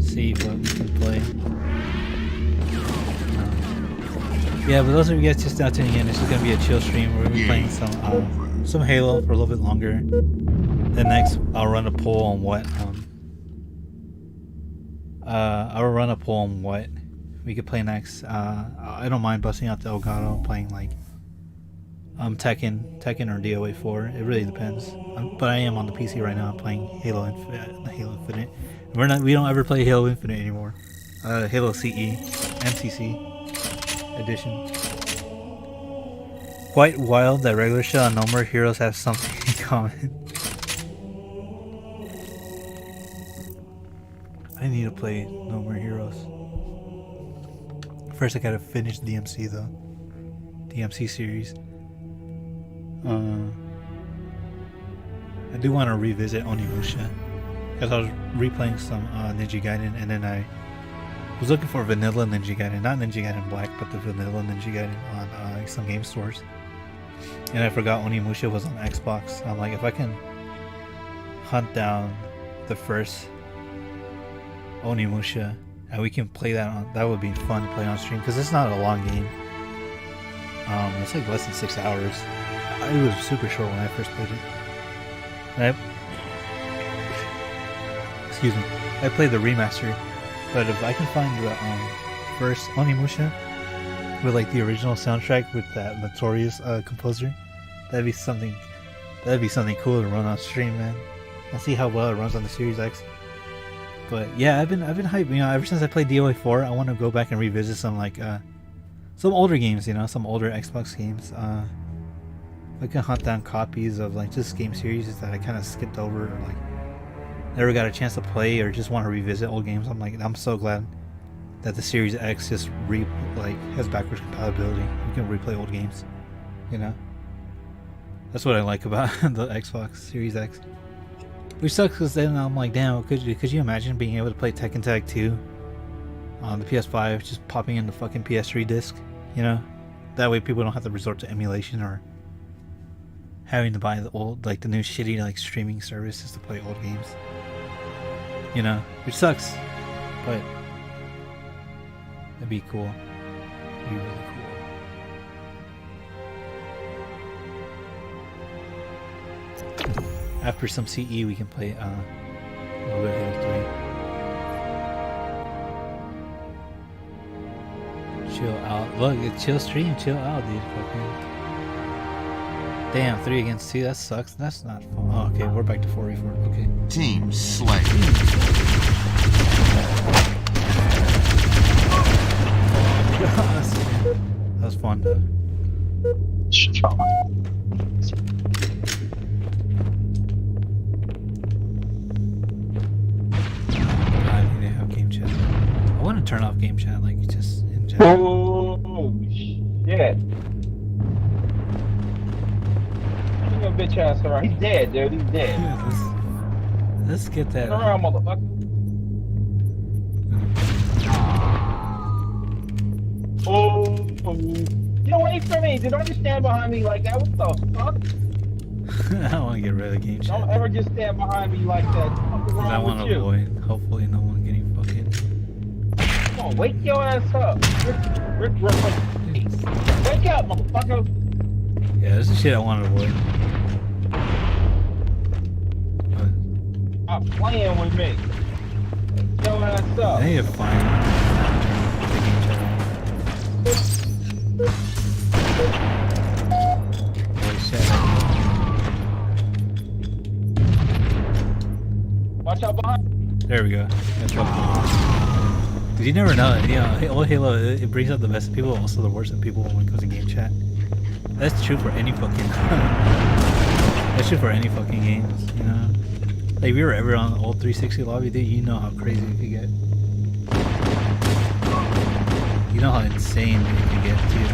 see what we can play. Yeah, but those of you guys just now tuning in, this is gonna be a chill stream. We're gonna be playing some Halo for a little bit longer. Then next, I'll run a poll on what we could play next. I don't mind busting out the Elgato, playing like Tekken or DOA 4. It really depends. But I am on the PC right now playing Halo Infinite. We don't ever play Halo Infinite anymore. Halo CE, MCC edition. Quite wild that regular shell and No More Heroes have something in common. I need to play No More Heroes. First I gotta finish DMC though. DMC series. I do want to revisit Onimusha, because I was replaying some Ninja Gaiden, and then I was looking for vanilla Ninja Gaiden, not Ninja Gaiden Black, but the vanilla Ninja Gaiden on some game stores. And I forgot Onimusha was on Xbox. I'm like, if I can hunt down the first Onimusha and we can play that on, that would be fun to play on stream, because it's not a long game. It's like less than 6 hours. It was super short when I first played it. And excuse me, I played the remaster, but if I can find the first Onimusha with like the original soundtrack with that notorious composer, that'd be something cool to run on stream, man. I see how well it runs on the Series X. But yeah, I've been hyped, ever since I played DOA 4. I want to go back and revisit some like some older games, some older Xbox games. I can hunt down copies of like just game series that I kind of skipped over, or like never got a chance to play, or just want to revisit old games. I'm so glad that the Series X just has backwards compatibility. You can replay old games, That's what I like about the Xbox Series X. Which sucks, because then I'm like, damn, could you imagine being able to play Tekken Tag 2 on the PS5, just popping in the fucking PS3 disc, That way people don't have to resort to emulation or having to buy the old, like the new shitty like streaming services to play old games. Which sucks, but it'd be cool. It'd be really cool. After some CE, we can play a little bit of Halo 3. Chill out. Look, it's chill stream, chill out, dude. Fucking. Damn, 3 against 2, that sucks. That's not fun. Oh, okay, we're back to 4v4. Okay. Team Slay. That was fun, though. I need to have game chat. I want to turn off game chat, like, just in general. Oh, shit. Your bitch ass around. He's dead, dude. He's dead. Yeah, let's get that. Turn around, motherfucker. Oh, get away from me! Don't just stand behind me like that. What the fuck? I don't want to get rid of game chat. Don't ever just stand behind me like that. What's wrong I want with to you? avoid, hopefully, no one getting fucking. Come on, wake your ass up. RicRom. Wake up, motherfucker. Yeah, this is shit I want to avoid. Stop playing with me. Wake your ass up. I need to find the game chat. Voice chat. Watch out behind. There we go. That's what. Cause you never know. Old Halo, it brings out the best people, also the worst in people when it comes to game chat. That's true for any fucking. That's true for any fucking games, Like if you were ever on the old 360 lobby, dude, you know how crazy it could get. You know how insane it could get too.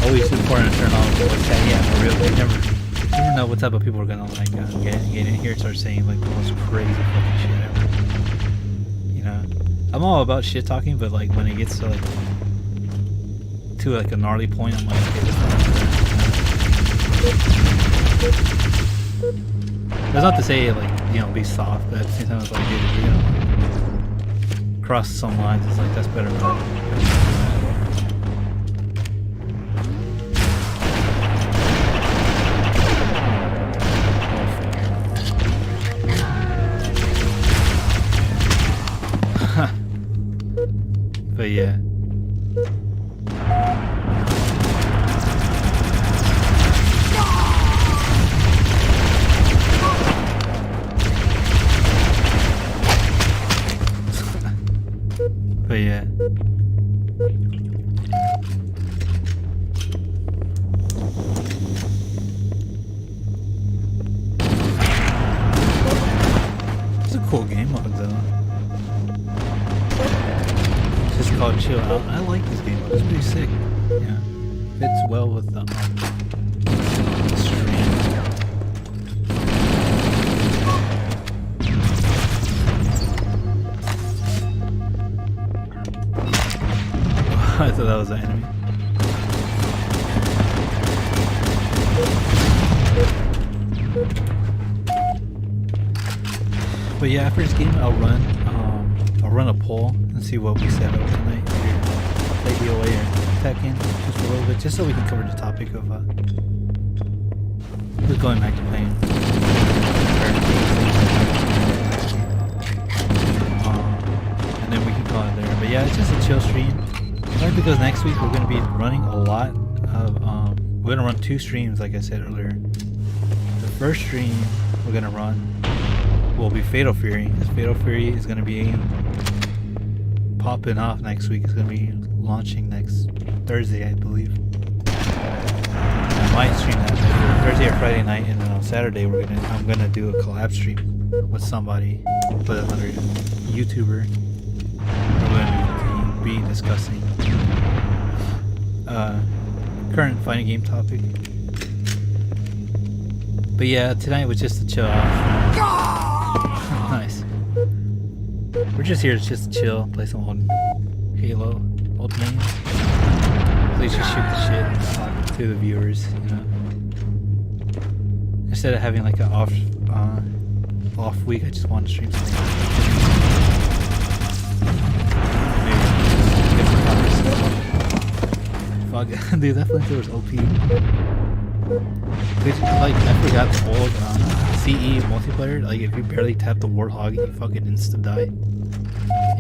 Always super important to turn on the voice chat. Yeah, for real. You never know what type of people are gonna like get in here and start saying like the most crazy fucking shit ever. You know, I'm all about shit talking, but like when it gets to like a gnarly point, I'm like, okay, this that's not to say like, you know, be soft, but at the same time it's like, dude, if you're gonna cross some lines, it's like that's better not. But yeah. But yeah. It's a cool game mode though. It's just called Chill Out. I like this game mode. It's pretty sick. Yeah. Fits well with the stream. I thought that was an enemy. But yeah, after this game, I'll run a poll and see what we set up tonight. Play DOA or Tekken just a little bit, just so we can cover the topic of just going back to playing. And then we can call it there. But yeah, it's just a chill stream. Only because next week we're going to be running a lot of, we're going to run 2 streams like I said earlier. The first stream we're going to run will be Fatal Fury, because Fatal Fury is going to be popping off next week. It's going to be launching next Thursday, I believe. I might stream that either Thursday or Friday night, and then on Saturday I'm going to do a collab stream with somebody, with another YouTuber. We're going to be discussing current fighting game topic. But yeah, tonight was just to chill out. Nice. We're just here to just chill, play some old Halo, old games. At least just shoot the shit and talk to the viewers, you know. Instead of having like an off week, I just want to stream something. Fuck, dude, that flamethrower was OP. Like, I forgot the old CE multiplayer. Like, if you barely tap the Warthog, you fucking insta-die.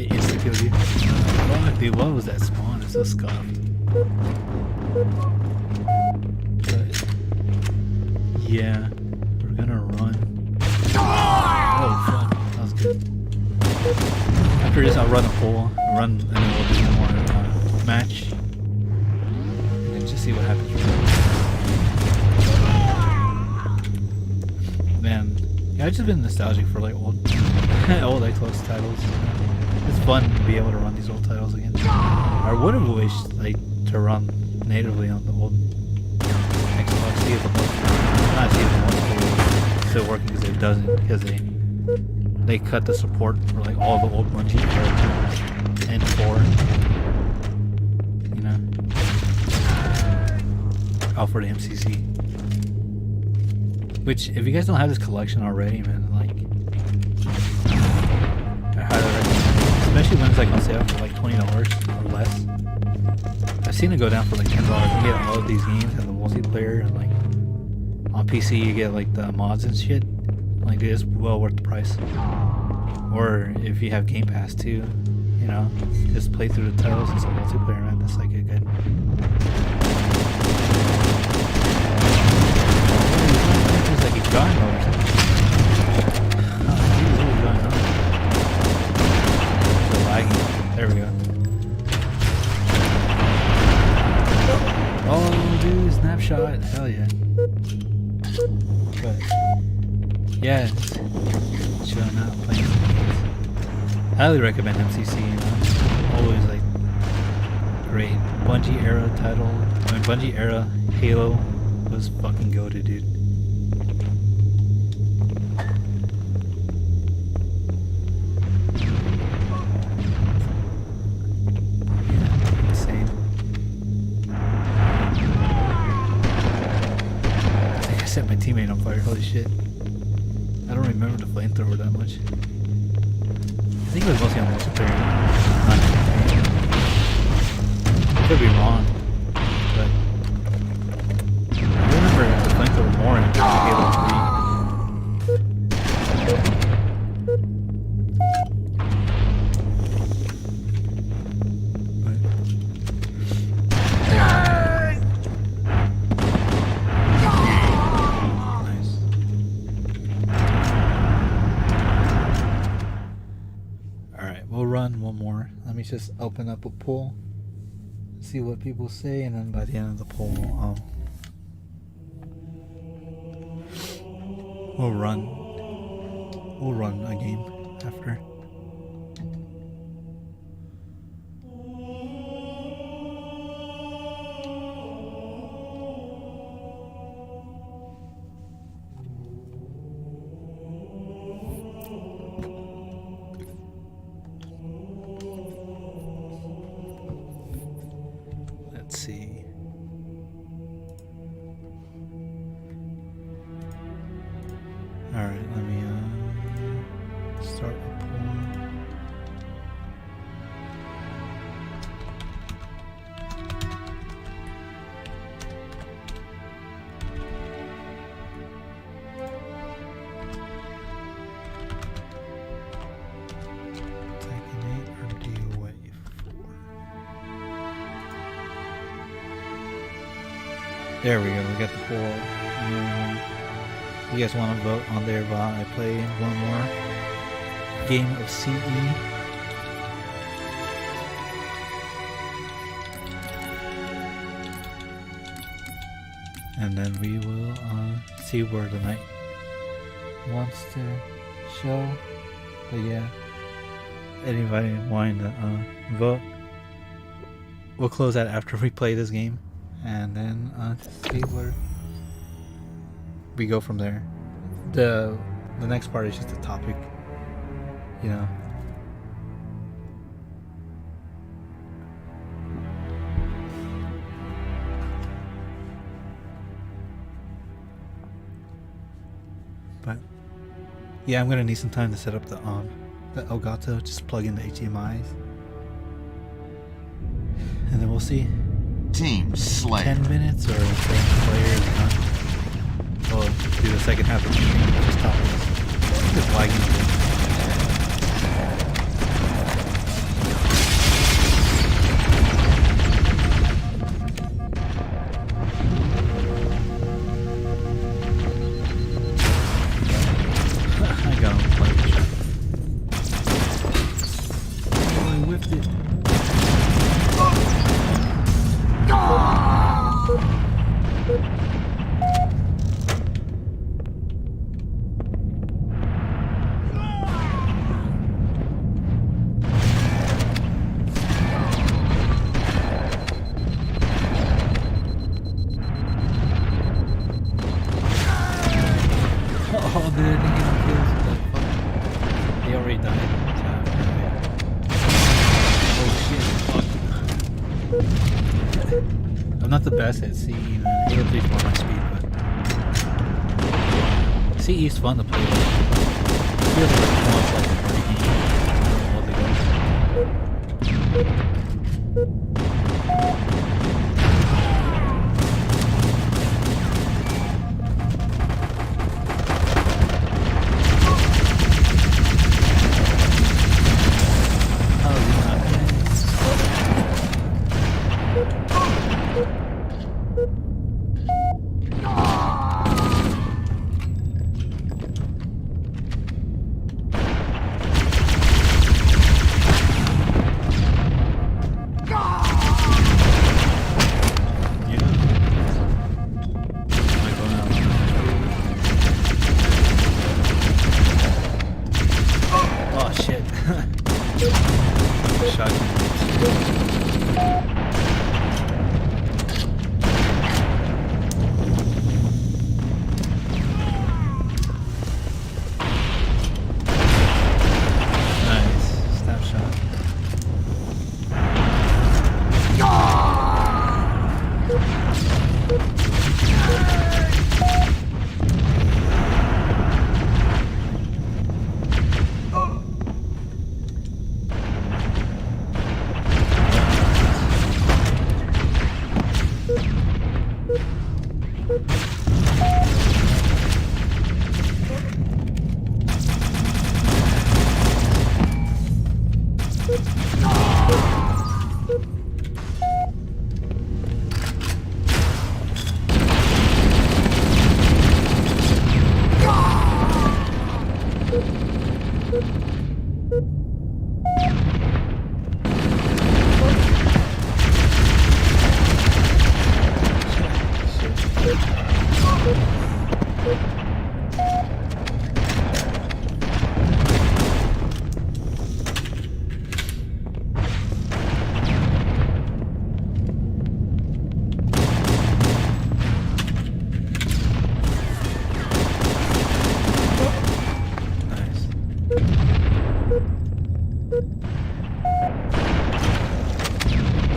It insta-kills you. Fuck, dude, what was that spawn? It's so scuffed. But, yeah, we're gonna run. Oh, fuck, that was good. After this, I'll run a poll, and then we'll do one more match. See what happens. Man, yeah, I've just been nostalgic for like old Xbox titles. It's fun to be able to run these old titles again. I would have wished like to run natively on the old Xbox. See if the most still working, because it doesn't, because they cut the support for like all the old Bungie characters and 4. Out for the MCC. Which, if you guys don't have this collection already, man, like, I highly recommend it. Especially when it's like on sale for like $20 or less. I've seen it go down for like $10. You get all of these games and the multiplayer, and like on PC you get like the mods and shit. Like, it is well worth the price. Or if you have Game Pass too, you know, just play through the titles and some multiplayer, man. That's like a good. Like he's going over something. What is going on? So lagging. There we go. Oh, dude, snapshot. Hell yeah. But yeah, just chilling out, playing some games. I highly recommend MCC, you know. Always like great. Bungie era title. I mean, Bungie era Halo was fucking goated, dude. Yeah, insane. I think I set my teammate on fire. Holy shit. I don't remember the flamethrower that much. I think it was mostly on multiplayer. Not campaign. Could be wrong, but I remember the flamethrower more in Halo 3. Nice. Alright, we'll run one more. Let me just open up a poll. See what people say, and then by the end of the poll, we'll run a game after. Let's see. Alright, let me start a poll. Taking 8 or DOA 4. There we go, we got the poll. You guys want to vote on there while I play one more game of CE? And then we will see where the night wants to show. But yeah, anybody wanting to vote, we'll close that after we play this game, and then just see where we go from there. The next part is just a topic, you know. But yeah, I'm gonna need some time to set up the Elgato. Just plug in the HDMIs, and then we'll see. Team Slayer. 10 minutes or player. We'll do the second half of the stream. Just topics. Just lagging a bit. I got him playing the shot. Oh, I whipped it. Oh, dude, I didn't get him kills. He already died. Oh shit. I'm not the best at CE, man. Halo 3's more my speed, but CE is fun to play with. It feels like it's more like a party game. All the guns.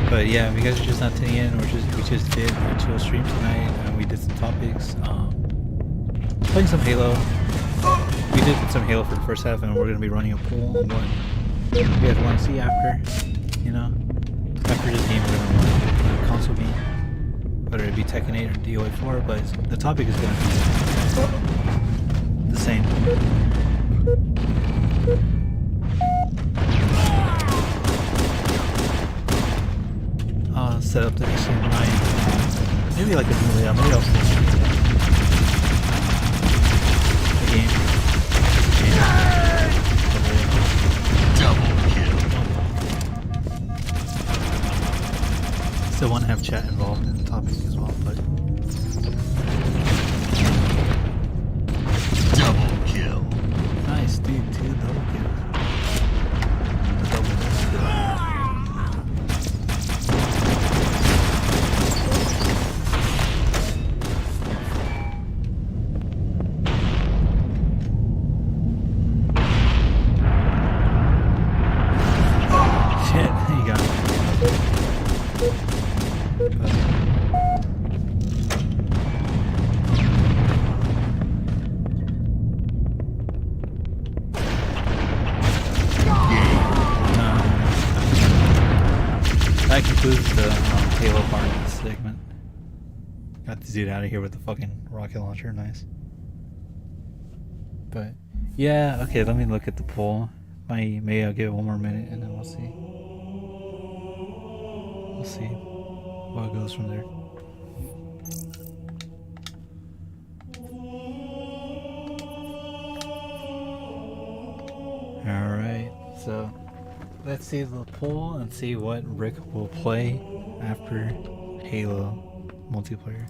But yeah, if you guys are just not tuning in, we just did a chill stream tonight, and we did some topics. Playing some Halo. We did some Halo for the first half, and we're gonna be running a poll on what you guys want to see after. You know, after this game, we're gonna run a console game, whether it be Tekken 8 or DOA 4. But the topic is gonna be the same. Set up the next night. Maybe like a new layout. Maybe I'll switch the game. Double kill. Still want to have chat involved in the topic as well, but Double kill. nice, dude. 2 double kills. The double kill. That concludes the Halo part of this segment. Got this dude out of here with the fucking rocket launcher, nice. But yeah, okay, let me look at the poll. Maybe I'll give it 1 more minute and then we'll see. We'll see what goes from there. Alright, so let's see the poll and see what Rick will play after Halo multiplayer.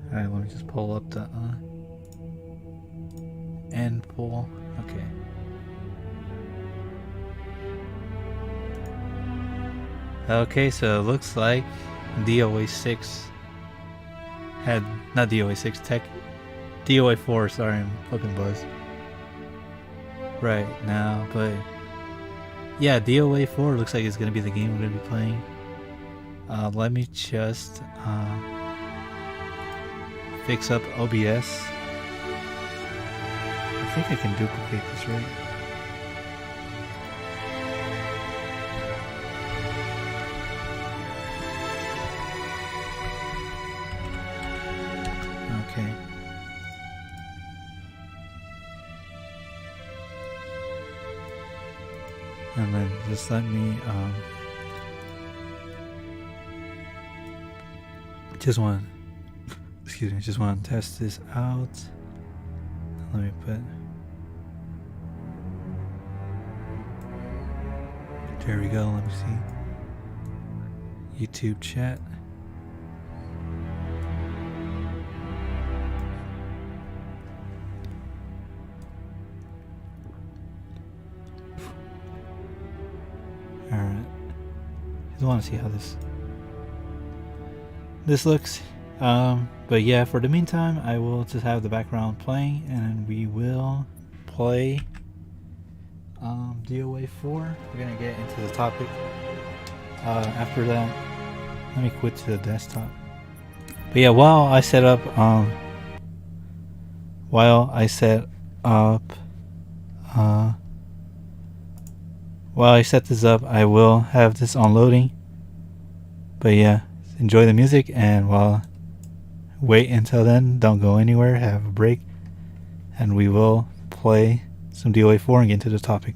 Alright, let me just pull up the end poll. Okay. Okay, so it looks like DOA 6 had, not DOA 6, DOA 4, sorry, I'm fucking buzzed. Right now, but yeah, DOA 4 looks like it's gonna be the game we're gonna be playing. Let me just fix up OBS. I think I can duplicate this, right? Okay. And then just let me just want to test this out. Let me put, there we go, let me see. YouTube chat. Alright. Just want to see how this looks. But yeah, for the meantime, I will just have the background playing and we will play DOA 4. We're gonna get into the topic. After that, let me quit to the desktop. But yeah, while I set this up, I will have this on loading. But yeah, enjoy the music, and wait until then, don't go anywhere, have a break, and we will play some DOA 4 and get into the topic.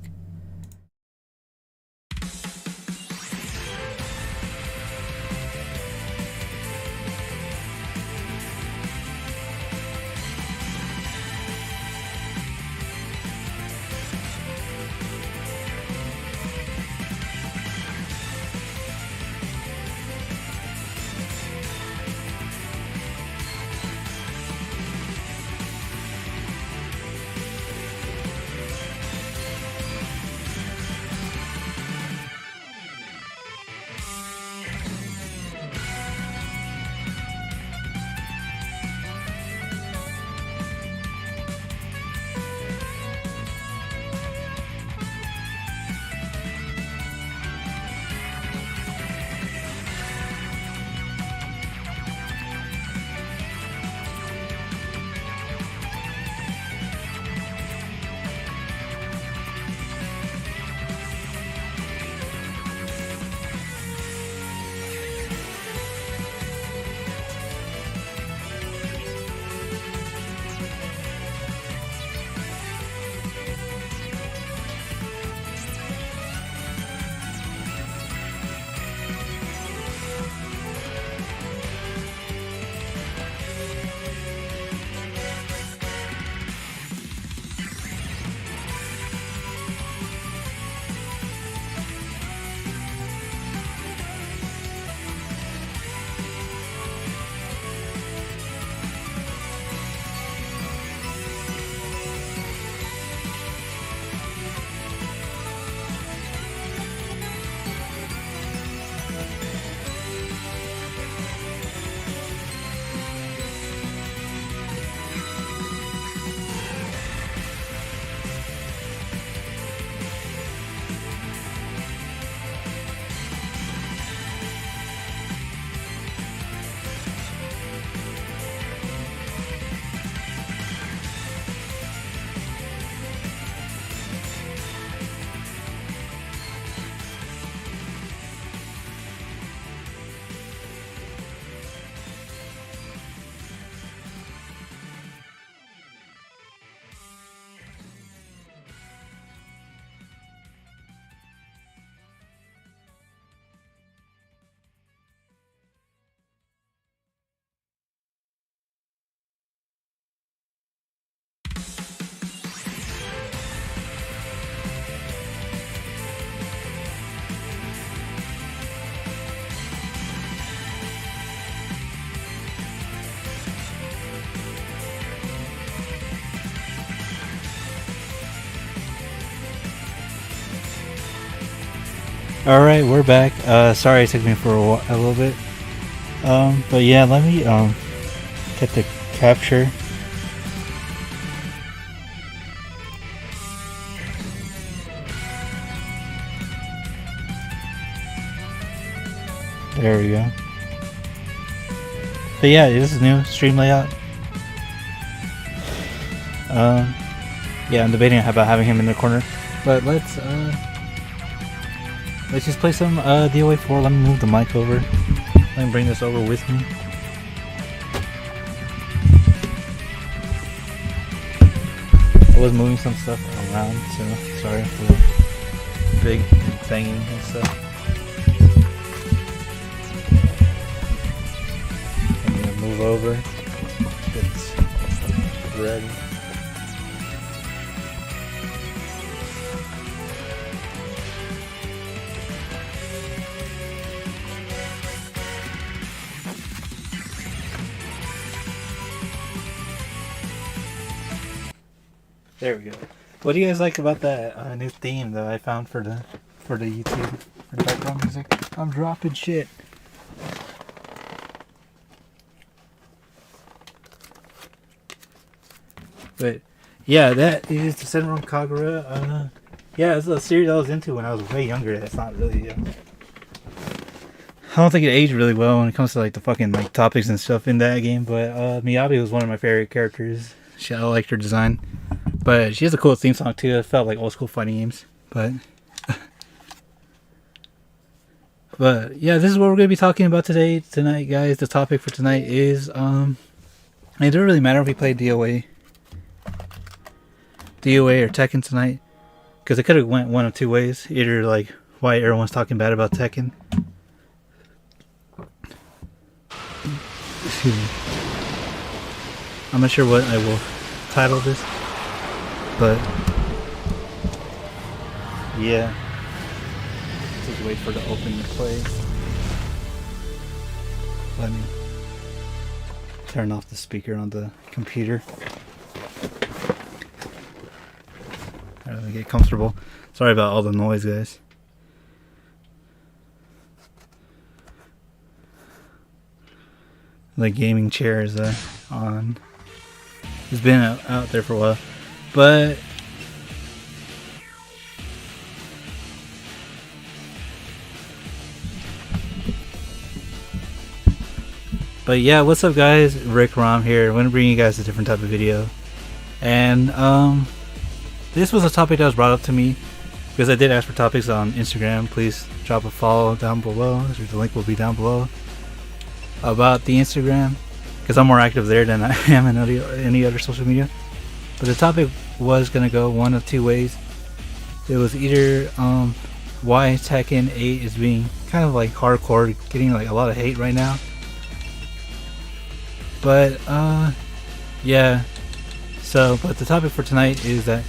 Alright, we're back. Sorry it took me for a little bit. But yeah, let me get the capture. There we go. But yeah, this is new stream layout. Yeah, I'm debating about having him in the corner, but let's just play some DOA 4. Let me move the mic over. Let me bring this over with me. I was moving some stuff around, so sorry for the big banging and stuff. I'm gonna move over. Get ready. There we go. What do you guys like about that new theme that I found for the YouTube for the background music? I'm dropping shit. But yeah, that is the Senran Kagura. Yeah, it's a series I was into when I was way younger. It's not really. I don't think it aged really well when it comes to like the fucking like topics and stuff in that game. But Miyabi was one of my favorite characters. I liked her design. But she has a cool theme song too. It felt like old school fighting games. But yeah, this is what we're gonna be talking about tonight, guys. The topic for tonight is it doesn't really matter if we play DOA or Tekken tonight, because it could have went one of two ways. Either like why everyone's talking bad about Tekken. Excuse me. I'm not sure what I will title this. But yeah, just wait for the open to play. Let me turn off the speaker on the computer. Alright, let me get comfortable. Sorry about all the noise, guys. The gaming chair is on. It's been out there for a while. But yeah, what's up guys? RicRom here. I'm going to bring you guys a different type of video. And this was a topic that was brought up to me because I did ask for topics on Instagram. Please drop a follow down below. The link will be down below about the Instagram, because I'm more active there than I am in any other social media. But the topic was gonna go one of two ways. It was either why Tekken 8 is being kind of like hardcore, getting like a lot of hate right now. But yeah. So, but the topic for tonight is that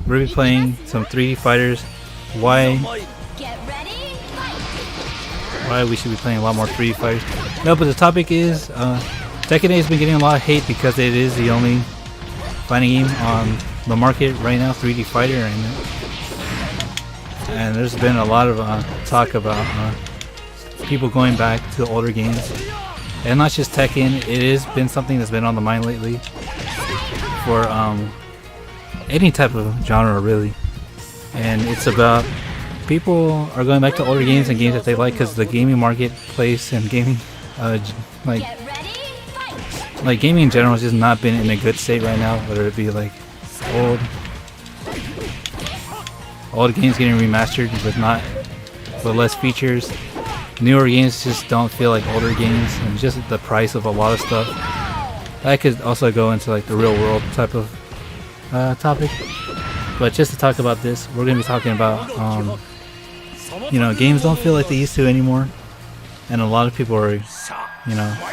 we're gonna be playing some 3D fighters. Why we should be playing a lot more 3D fighters. No, but the topic is Tekken 8 has been getting a lot of hate because it is the only fighting game on the market right now, 3D fighter, and there's been a lot of talk about people going back to older games, and not just Tekken. It has been something that's been on the mind lately for any type of genre really, and it's about people are going back to older games and games that they like, because the gaming marketplace and gaming like gaming in general has just not been in a good state right now, whether it be like old games getting remastered with less features. Newer games just don't feel like older games, and just the price of a lot of stuff. That could also go into like the real world type of topic. But just to talk about this, we're gonna be talking about games don't feel like they used to anymore, and a lot of people are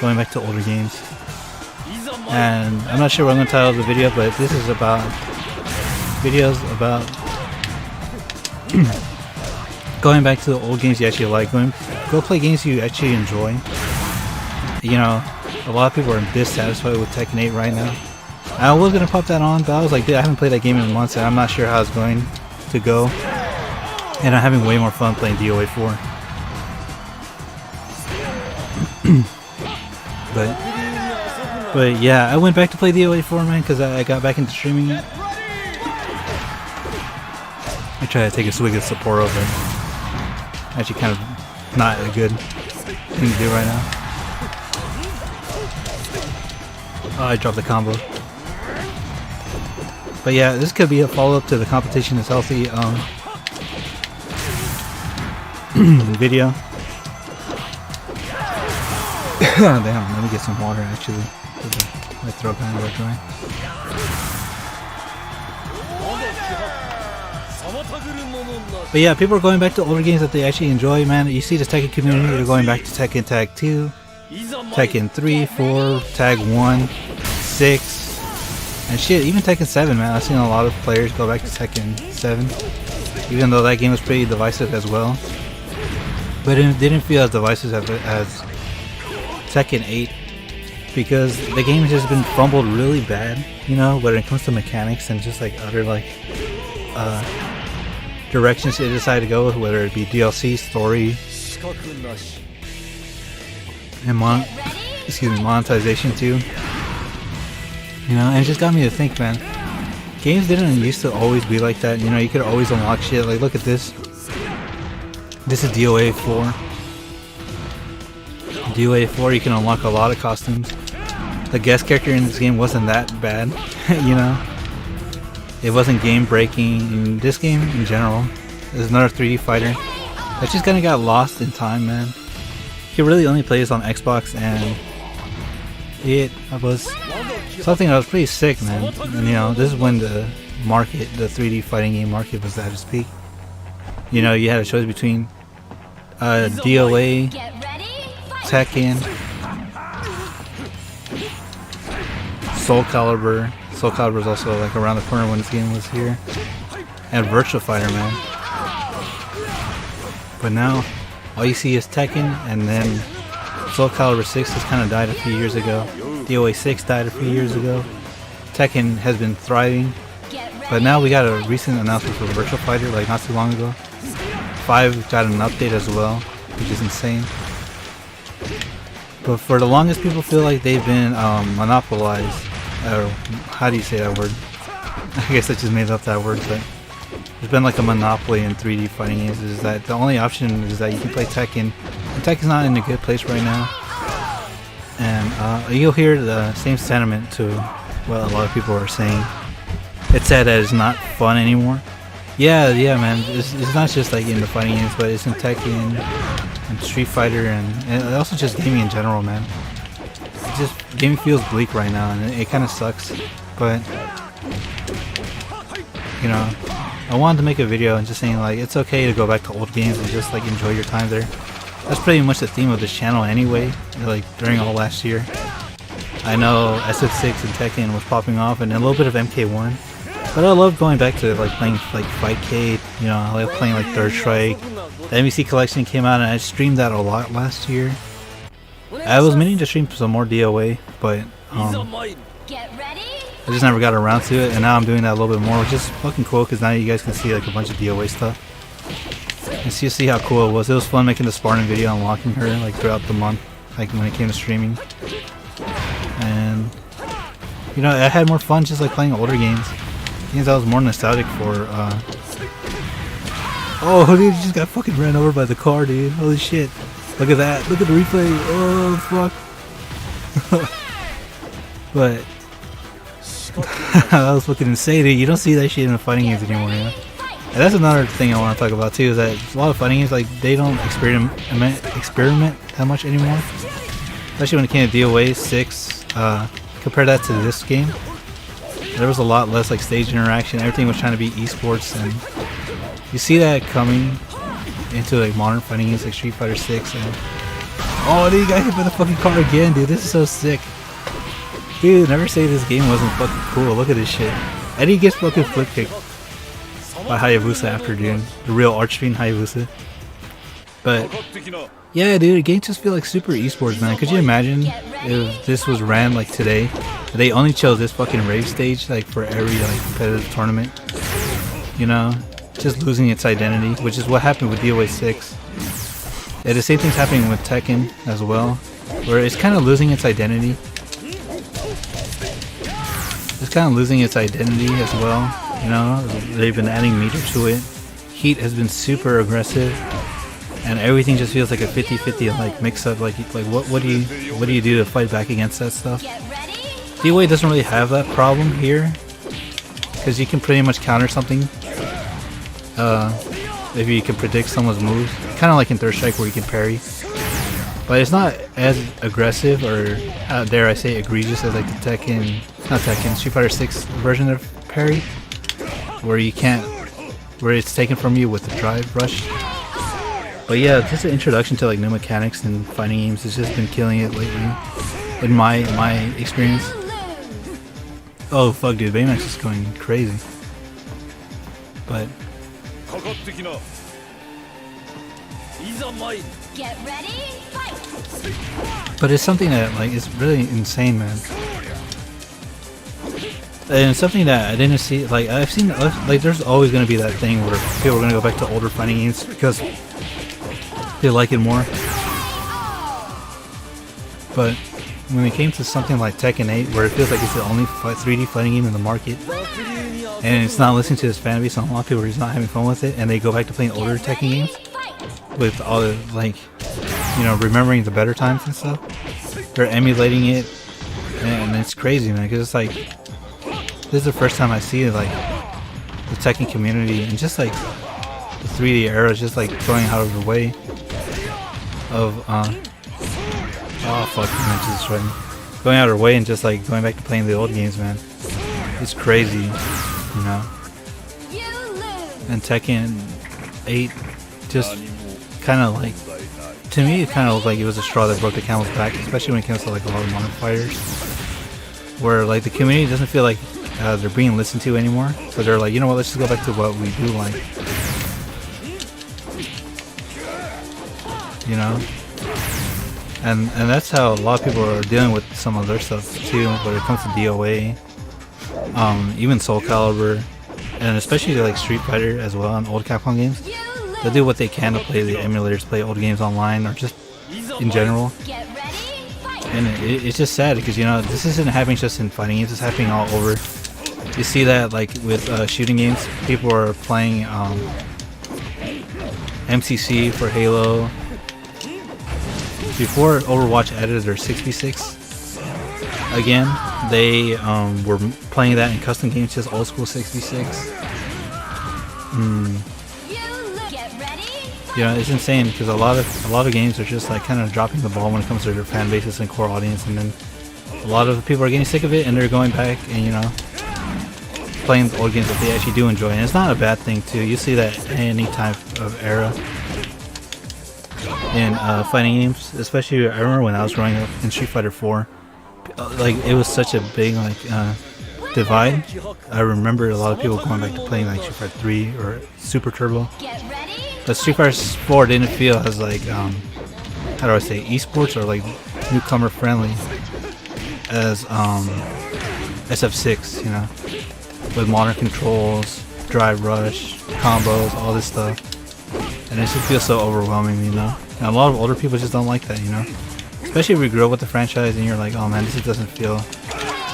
going back to older games. And I'm not sure what I'm gonna title the video, but this is about videos about going back to the old games you actually like. Go play games you actually enjoy. A lot of people are dissatisfied with Tekken 8 right now. I was gonna pop that on, but I was like, dude, I haven't played that game in months, and I'm not sure how it's going to go. And I'm having way more fun playing DOA 4. But yeah, I went back to play DOA 4, man, because I got back into streaming it. I try to take a swig of Sapporo, but actually kind of not a good thing to do right now. Oh, I dropped the combo. But yeah, this could be a follow-up to the Competition is Healthy video. Damn, let me get some water actually. My throat kind of got dry. But yeah, people are going back to older games that they actually enjoy, man. You see the Tekken community, they're going back to Tekken Tag 2, Tekken 3, 4, Tag 1, 6, and shit, even Tekken 7, man. I've seen a lot of players go back to Tekken 7, even though that game was pretty divisive as well. But it didn't feel as divisive as Tekken 8, because the game has just been fumbled really bad, you know, when it comes to mechanics and just like other like directions they decide to go with, whether it be DLC, story, and monetization too. You know, and it just got me to think, man. Games didn't used to always be like that. You know, you could always unlock shit. Like, look at this. This is DOA 4. DOA 4, you can unlock a lot of costumes. The guest character in this game wasn't that bad, you know. It wasn't game breaking. In this game in general, there's another 3D fighter that just kind of got lost in time, man. You can really only play this on Xbox, and it was something that was pretty sick, man. And you know, this is when the market, the 3D fighting game market, was at its peak. You know, you had a choice between DOA, Tekken, Soul Calibur. Soul Calibur was also like around the corner when this game was here, and Virtua Fighter, man. But now, all you see is Tekken, and then Soul Calibur 6 has kind of died a few years ago. DOA 6 died a few years ago. Tekken has been thriving, but now we got a recent announcement for Virtua Fighter, like not too long ago. 5 got an update as well, which is insane. But for the longest, people feel like they've been monopolized. Or how do you say that word? I guess I just made up that word, but there's been like a monopoly in 3D fighting games. Is that the only option is that you can play Tekken, and Tekken's not in a good place right now. And you'll hear the same sentiment to what a lot of people are saying. It's sad that it's not fun anymore. Yeah, man. It's not just like in the fighting games, but it's in Tekken and Street Fighter, and also just gaming in general, man. Just gaming feels bleak right now, and it kind of sucks. But you know, I wanted to make a video and just saying like it's okay to go back to old games and just like enjoy your time there. That's pretty much the theme of this channel anyway. Like during all last year, I know SF6 and Tekken was popping off, and a little bit of MK1. But I love going back to like playing like Fightcade. You know, I like playing like Third Strike. The MEC collection came out, and I streamed that a lot last year. I was meaning to stream some more DOA, but I just never got around to it, and now I'm doing that a little bit more, which is fucking cool because now you guys can see like a bunch of DOA stuff. And see how cool it was. It was fun making the Spartan video, unlocking her like throughout the month, like when it came to streaming. And you know, I had more fun just like playing older games. Games I was more nostalgic for. Oh, dude, he just got fucking ran over by the car, dude. Holy shit. Look at that. Look at the replay. Oh, fuck. But that was fucking insane, dude. You don't see that shit in the fighting games anymore, yeah? And that's another thing I want to talk about, too, is that a lot of fighting games, like, they don't experiment that much anymore. Especially when it came to DOA 6. Compare that to this game. There was a lot less, like, stage interaction. Everything was trying to be esports, and you see that coming into like modern fighting games like Street Fighter 6, and oh, dude, you got hit by the fucking car again, dude. This is so sick. Dude, never say this game wasn't fucking cool. Look at this shit. And he gets fucking flip kicked by Hayabusa after, dude. The real Archfiend Hayabusa. But yeah, dude, games just feel like super esports, man. Could you imagine if this was ran like today? They only chose this fucking rave stage like for every like competitive tournament. You know? just losing its identity, which is what happened with DOA 6. And the same thing's happening with Tekken as well, where it's kind of losing its identity. It's kind of losing its identity as well. You know, they've been adding meter to it. Heat has been super aggressive, and everything just feels like a 50-50 like mix up. Like what do you do to fight back against that stuff? DOA doesn't really have that problem here, because you can pretty much counter something if you can predict someone's moves, kind of like in Third Strike where you can parry. But it's not as aggressive, or dare I say egregious, as like the Street Fighter 6 version of parry, where you can't, where it's taken from you with the drive rush. But yeah, just an introduction to like new mechanics and fighting games has just been killing it lately, in my experience. Oh fuck, dude, Baymax is going crazy. But Get ready, fight! But it's something that like is really insane, man. And it's something that I didn't see. Like I've seen, like there's always gonna be that thing where people are gonna go back to older fighting games because they like it more. But when it came to something like Tekken 8, where it feels like it's the only 3D fighting game in the market, and it's not listening to its fan base, and a lot of people are just not having fun with it, and they go back to playing older Tekken games with all the, like, you know, remembering the better times and stuff. They're emulating it, and it's crazy, man, because it's like, this is the first time I see like the Tekken community and just like the 3D era just like going out of the way of oh fuck, man, just right, going out of their way and just like going back to playing the old games, man. It's crazy, you know. And Tekken 8 just kind of like, to me it kind of looked like it was a straw that broke the camel's back, especially when it comes to like a lot of modern fighters, where like the community doesn't feel like they're being listened to anymore. So they're like, you know what, let's just go back to what we do like, you know. And that's how a lot of people are dealing with some of their stuff too, when it comes to DOA, even Soul Calibur, and especially like Street Fighter as well, and old Capcom games. They do what they can to play the emulators, play old games online, or just in general. And it's just sad because, you know, this isn't happening just in fighting games, it's happening all over. You see that like with shooting games, people are playing MCC for Halo. Before Overwatch added their 6v6 again, they were playing that in custom games, just old school 6v6. You know, it's insane because a lot of games are just like kind of dropping the ball when it comes to their fan bases and core audience, and then a lot of people are getting sick of it and they're going back and, you know, playing the old games that they actually do enjoy. And it's not a bad thing too. You see that any type of era in fighting games, especially I remember when I was growing up in Street Fighter 4, like it was such a big like divide. I remember a lot of people going back to playing like Street Fighter 3 or Super Turbo. But Street Fighter 4 didn't feel as like how do I say, esports or like newcomer friendly as SF6, you know, with modern controls, drive rush, combos, all this stuff. And it just feels so overwhelming, you know. And a lot of older people just don't like that, you know. Especially if you grew up with the franchise and you're like, oh man, this just doesn't feel,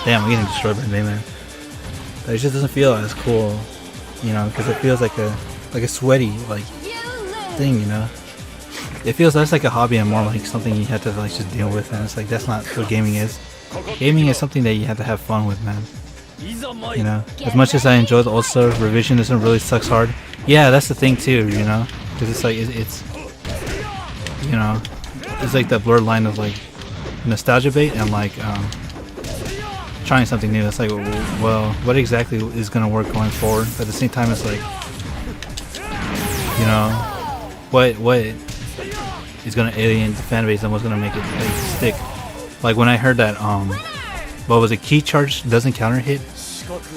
damn, I'm getting destroyed by Omni-Man. But it just doesn't feel as cool, you know, because it feels like a sweaty like thing, you know. It feels less like a hobby and more like something you have to like just deal with, and it's like that's not what gaming is. Gaming is something that you have to have fun with, man. You know, as much as I enjoy the old stuff, revisionism really sucks hard. Yeah, that's the thing too, you know, because it's like it's you know, it's like that blurred line of like nostalgia bait and like trying something new. It's like, well, what exactly is gonna work going forward? But at the same time, it's like, you know, what is gonna alienate the fan base and what's gonna make it like stick. Like when I heard that what was it, key charge doesn't counter hit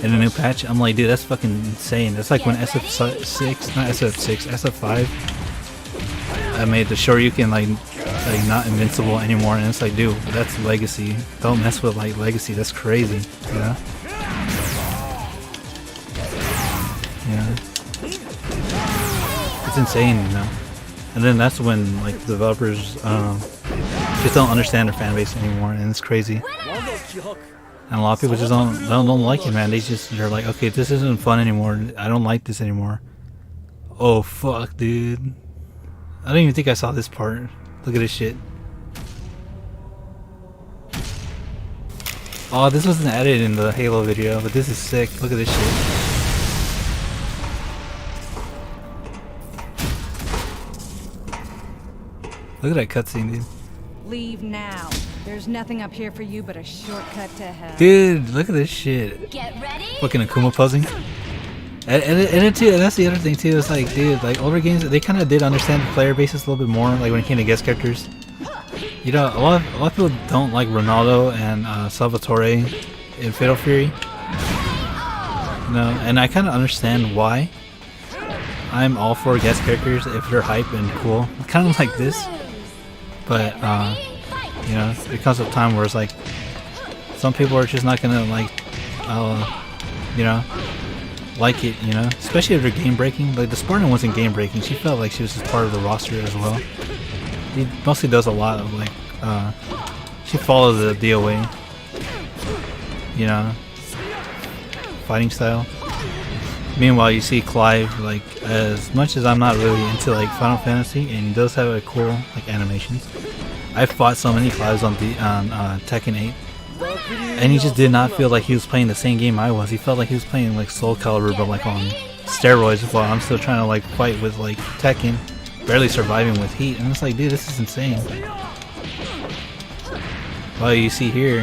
in a new patch, I'm like, dude, that's fucking insane. That's like when SF5 I made the Shoryuken like not invincible anymore, and it's like, dude, that's legacy. Don't mess with like legacy. That's crazy, you know. Yeah. It's insane, you know. And then that's when like developers just don't understand their fan base anymore, and it's crazy. And a lot of people just don't like it, man. They're like, okay, this isn't fun anymore. I don't like this anymore. Oh fuck, dude. I don't even think I saw this part. Look at this shit. Oh, this wasn't added in the Halo video, but this is sick. Look at this shit. Look at that cutscene, dude. Leave now. There's nothing up here for you but a shortcut to hell. Dude, look at this shit. Get ready. Fucking Akuma posing. And that's the other thing too. It's like, dude, like older games, they kind of did understand the player bases a little bit more. Like when it came to guest characters, you know, a lot of people don't like Ronaldo and Salvatore in Fatal Fury. You know, and I kind of understand why. I'm all for guest characters if they're hype and cool, kind of like this. But you know, it comes a time where it's like some people are just not gonna like, you know, like it, you know, especially if they're game breaking. Like the Spartan wasn't game breaking; she felt like she was just part of the roster as well. He mostly does a lot of like, she follows the DOA, you know, fighting style. Meanwhile, you see Clive, like, as much as I'm not really into like Final Fantasy, and he does have a cool like animations. I fought so many Clives on Tekken 8, and he just did not feel like he was playing the same game I was. He felt like he was playing like Soul Calibur, but like on steroids, while I'm still trying to like fight with like Tekken, barely surviving with heat. And it's like, dude, this is insane. Well, you see here,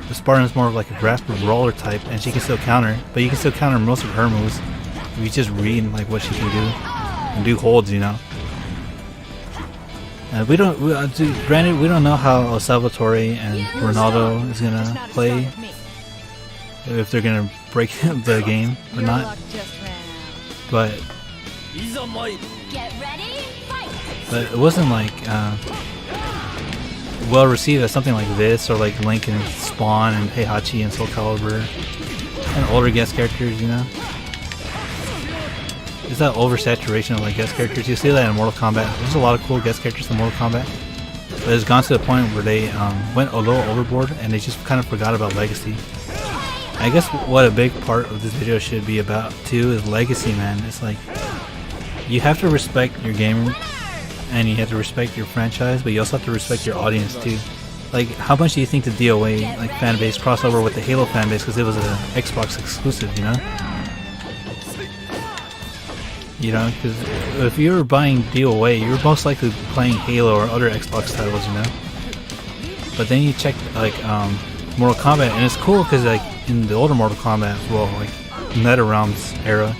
the Spartan's more of like a grasp brawler type, and she can still counter, but you can still counter most of her moves if you just read like what she can do and do holds, you know. And granted, we don't know how Salvatore and Ronaldo is gonna play, if they're gonna break the game or not. But Get ready. Fight. it wasn't like well received as something like this, or like Link and Spawn and Heihachi and Soul Calibur and older guest characters, you know. It's that oversaturation of like guest characters. You see that in Mortal Kombat. There's a lot of cool guest characters in Mortal Kombat, but it's gone to the point where they went a little overboard and they just kind of forgot about legacy. I guess what a big part of this video should be about too is legacy, man. It's like you have to respect your game and you have to respect your franchise, but you also have to respect your audience too. Like, how much do you think the DOA like fan base crossed over with the Halo fan base because it was an Xbox exclusive, you know? You know, because if you were buying DOA, you were most likely playing Halo or other Xbox titles, you know. But then you check like Mortal Kombat, and it's cool because like in the older Mortal Kombat, well, like NetherRealm's era,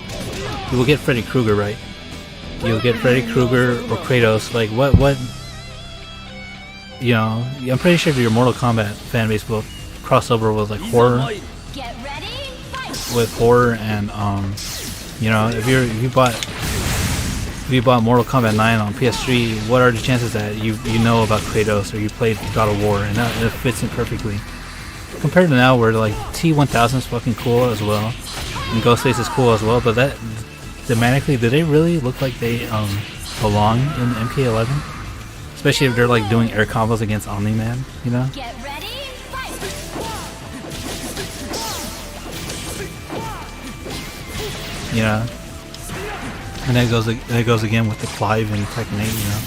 you will get Freddy Krueger, right? You'll get Freddy Krueger or Kratos. Like what? You know, I'm pretty sure your Mortal Kombat fan base will cross over with like horror, Get ready. Fight. with horror and you know, if you bought Mortal Kombat 9 on PS3, what are the chances that you know about Kratos or you played God of War, and that it fits in perfectly. Compared to now, where like T1000 is fucking cool as well, and Ghostface is cool as well, but that thematically, do they really look like they belong in MK11? Especially if they're like doing air combos against Omni-Man, you know? Get ready. Fight. You know, and that goes again with the Clive and Tekken 8. You know,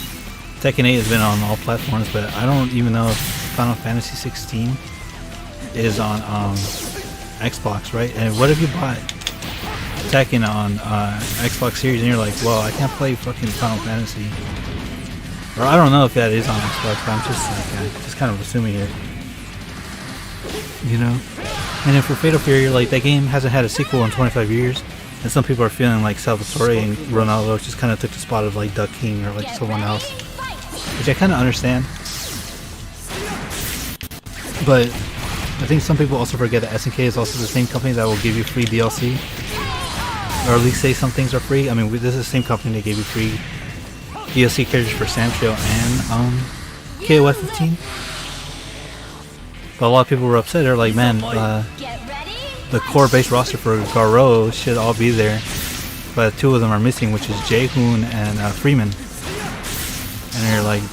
Tekken 8 has been on all platforms, but I don't even know if Final Fantasy 16 is on Xbox, right? And what if you bought Tekken on Xbox Series and you're like, well, I can't play fucking Final Fantasy, or I don't know if that is on Xbox, but I'm just like just kind of assuming it, you know. And then for Fatal Fury, like that game hasn't had a sequel in 25 years. And some people are feeling like Salvatore and Ronaldo just kind of took the spot of like Duck King or like someone else, which I kind of understand. But I think some people also forget that SNK is also the same company that will give you free DLC, or at least say some things are free. I mean, this is the same company that gave you free DLC characters for Samsho and KOF 15. But a lot of people were upset. They're like, man, Get ready. the core base roster for Garo should all be there. but two of them are missing, which is Jae-hoon and Freeman. And you're like,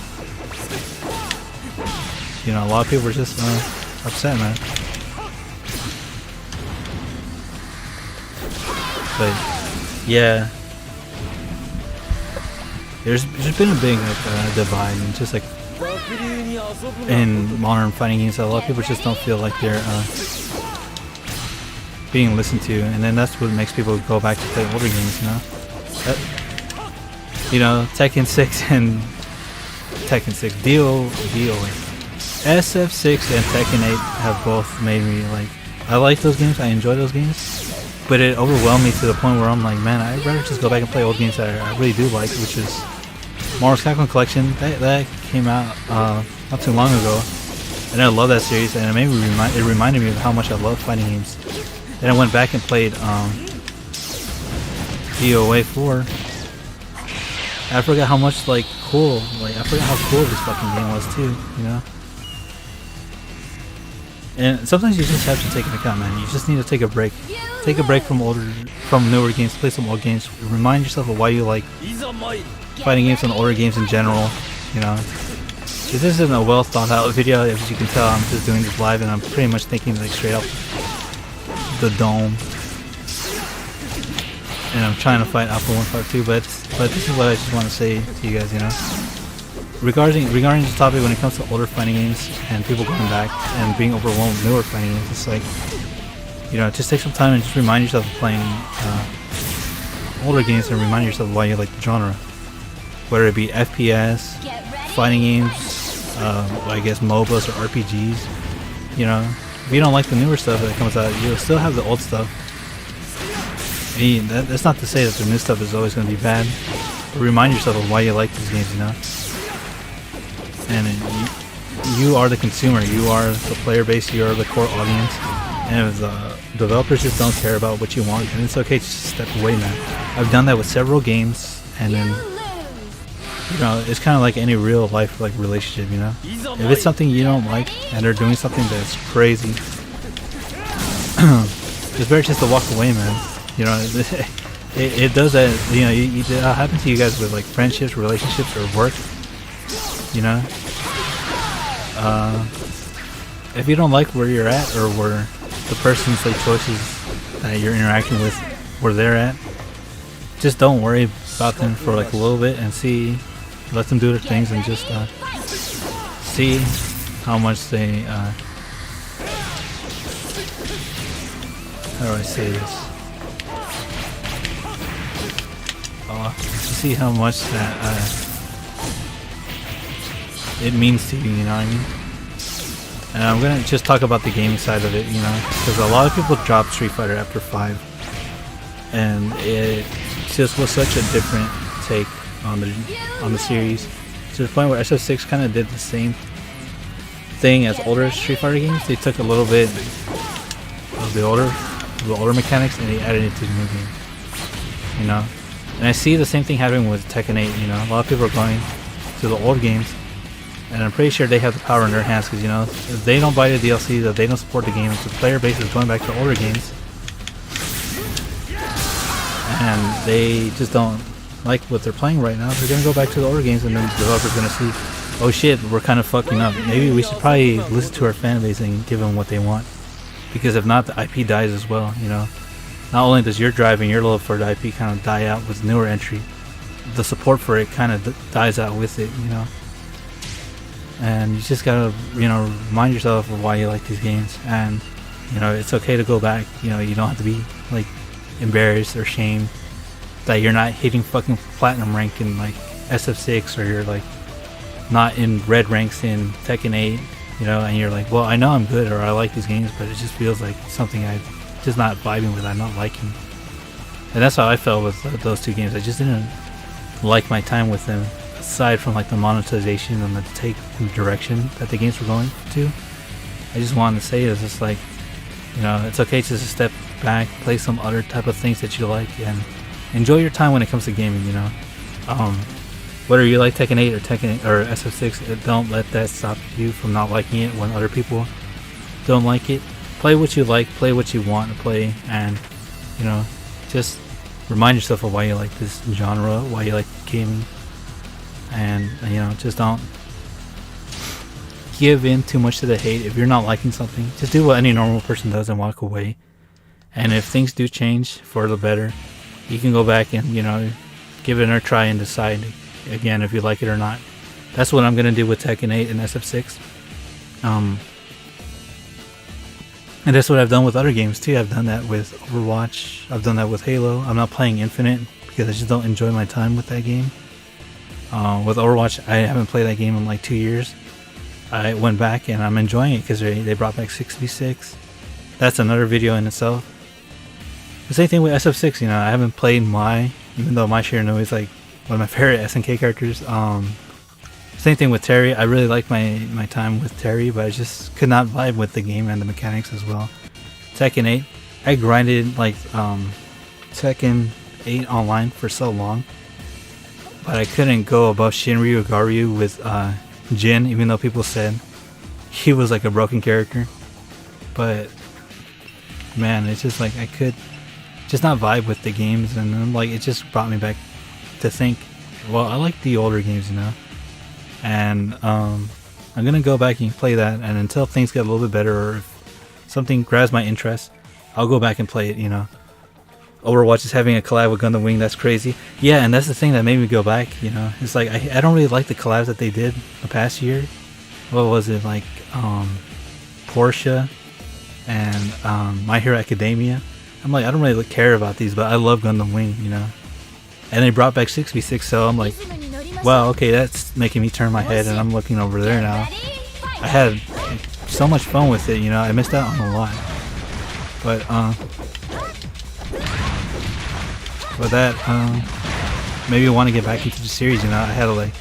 you know, a lot of people are just upset, man. But yeah, there's been a big like divide, and just like in modern fighting games, a lot of people just don't feel like they're being listened to, and then that's what makes people go back to play older games, you know. You know, Tekken 6 and Tekken 6, SF6 and Tekken 8 have both made me like, I like those games, I enjoy those games, but it overwhelmed me to the point where I'm like, man, I'd rather just go back and play old games that I really do like, which is Marvel's Capcom Collection. That came out not too long ago, and I love that series, and it reminded me of how much I love fighting games. Then I went back and played DOA 4. I forgot how much I forgot how cool this fucking game was too, you know. And sometimes you just have to take into account, man. You just need to take a break. Take a break from newer games, play some old games, remind yourself of why you like fighting games and older games in general, you know. This isn't a well thought out video, as you can tell. I'm just doing this live and I'm pretty much thinking like straight up the dome. And I'm trying to fight Alpha 152, but this is what I just want to say to you guys, you know. Regarding this topic, when it comes to older fighting games and people going back and being overwhelmed with newer fighting games, it's like, you know, just take some time and just remind yourself of playing older games and remind yourself why you like the genre. Whether it be FPS, fighting games, I guess MOBAs or RPGs, you know. If you don't like the newer stuff that comes out, you'll still have the old stuff. That's not to say that the new stuff is always going to be bad, but remind yourself of why you like these games, you know. And you are the consumer, you are the player base, you are the core audience, and if the developers just don't care about what you want, then it's okay to just step away, man. I've done that with several games, and then, you know, it's kind of like any real life like relationship, you know. If it's something you don't like and they're doing something that's crazy, it's better just to walk away, man. You know, it does that. You know, it happens to you guys with like friendships, relationships, or work. You know, if you don't like where you're at or where the person's like choices that you're interacting with, where they're at, just don't worry about them for like a little bit and let them do their things and just see how much they how do I say this? See how much that it means to you, you know what I mean? And I'm gonna just talk about the gaming side of it, you know, because a lot of people dropped Street Fighter after 5, and it just was such a different take on the series, to the point where SF6 kind of did the same thing as older Street Fighter games. They took a little bit of the older mechanics and they added it to the new game, you know. And I see the same thing happening with Tekken 8, you know. A lot of people are going to the old games, and I'm pretty sure they have the power in their hands, because, you know, if they don't buy the DLC, if they don't support the game, if the player base is going back to older games, and they just don't like what they're playing right now, they're going to go back to the older games, and then the developer's going to see, oh shit, we're kind of fucking up. Maybe we should probably listen to our fan base and give them what they want, because if not, the IP dies as well, you know. Not only does your drive and your love for the IP kind of die out with newer entry, the support for it kind of dies out with it, you know. And you just gotta, you know, remind yourself of why you like these games, and, you know, it's okay to go back. You know, you don't have to be like embarrassed or shamed that you're not hitting fucking platinum rank in like SF6, or you're like not in red ranks in Tekken 8, you know, and you're like, well, I know I'm good or I like these games, but it just feels like something I just not vibing with, I'm not liking. And that's how I felt with those two games. I just didn't like my time with them, aside from like the monetization and the take and direction that the games were going to. I just wanted to say is just like, you know, it's okay to just step back, play some other type of things that you like, and enjoy your time when it comes to gaming, you know. Whether you like Tekken 8 or SF6, don't let that stop you from not liking it when other people don't like it. Play what you like, play what you want to play, and, you know, just remind yourself of why you like this genre, why you like gaming, and you know, just don't give in too much to the hate. If you're not liking something, just do what any normal person does and walk away. And if things do change for the better, you can go back and, you know, give it another try and decide again if you like it or not. That's what I'm gonna do with Tekken 8 and SF6. And that's what I've done with other games too. I've done that with Overwatch. I've done that with Halo. I'm not playing Infinite because I just don't enjoy my time with that game. With Overwatch, I haven't played that game in like 2 years. I went back and I'm enjoying it because they brought back 6v6. That's another video in itself. The same thing with SF6, you know, I haven't played even though my Shirano is like one of my favorite SNK characters. Same thing with Terry. I really like my time with Terry, but I just could not vibe with the game and the mechanics as well. Tekken 8, I grinded like Tekken 8 online for so long, but I couldn't go above Shinryu Garyu with Jin, even though people said he was like a broken character. But man, it's just like I could just not vibe with the games, and then, like, it just brought me back to think, well, I like the older games, you know, and I'm gonna go back and play that, and until things get a little bit better or if something grabs my interest, I'll go back and play it, you know. Overwatch is having a collab with Gundam Wing, that's crazy. Yeah, and that's the thing that made me go back, you know. It's like I don't really like the collabs that they did the past year. What was it, like Porsche and My Hero Academia. I'm like, I don't really care about these, but I love Gundam Wing, you know. And they brought back 6v6, so I'm like, wow, okay, that's making me turn my head, and I'm looking over there now. I had so much fun with it, you know. I missed out on a lot, but that maybe I want to get back into the series, you know. I had like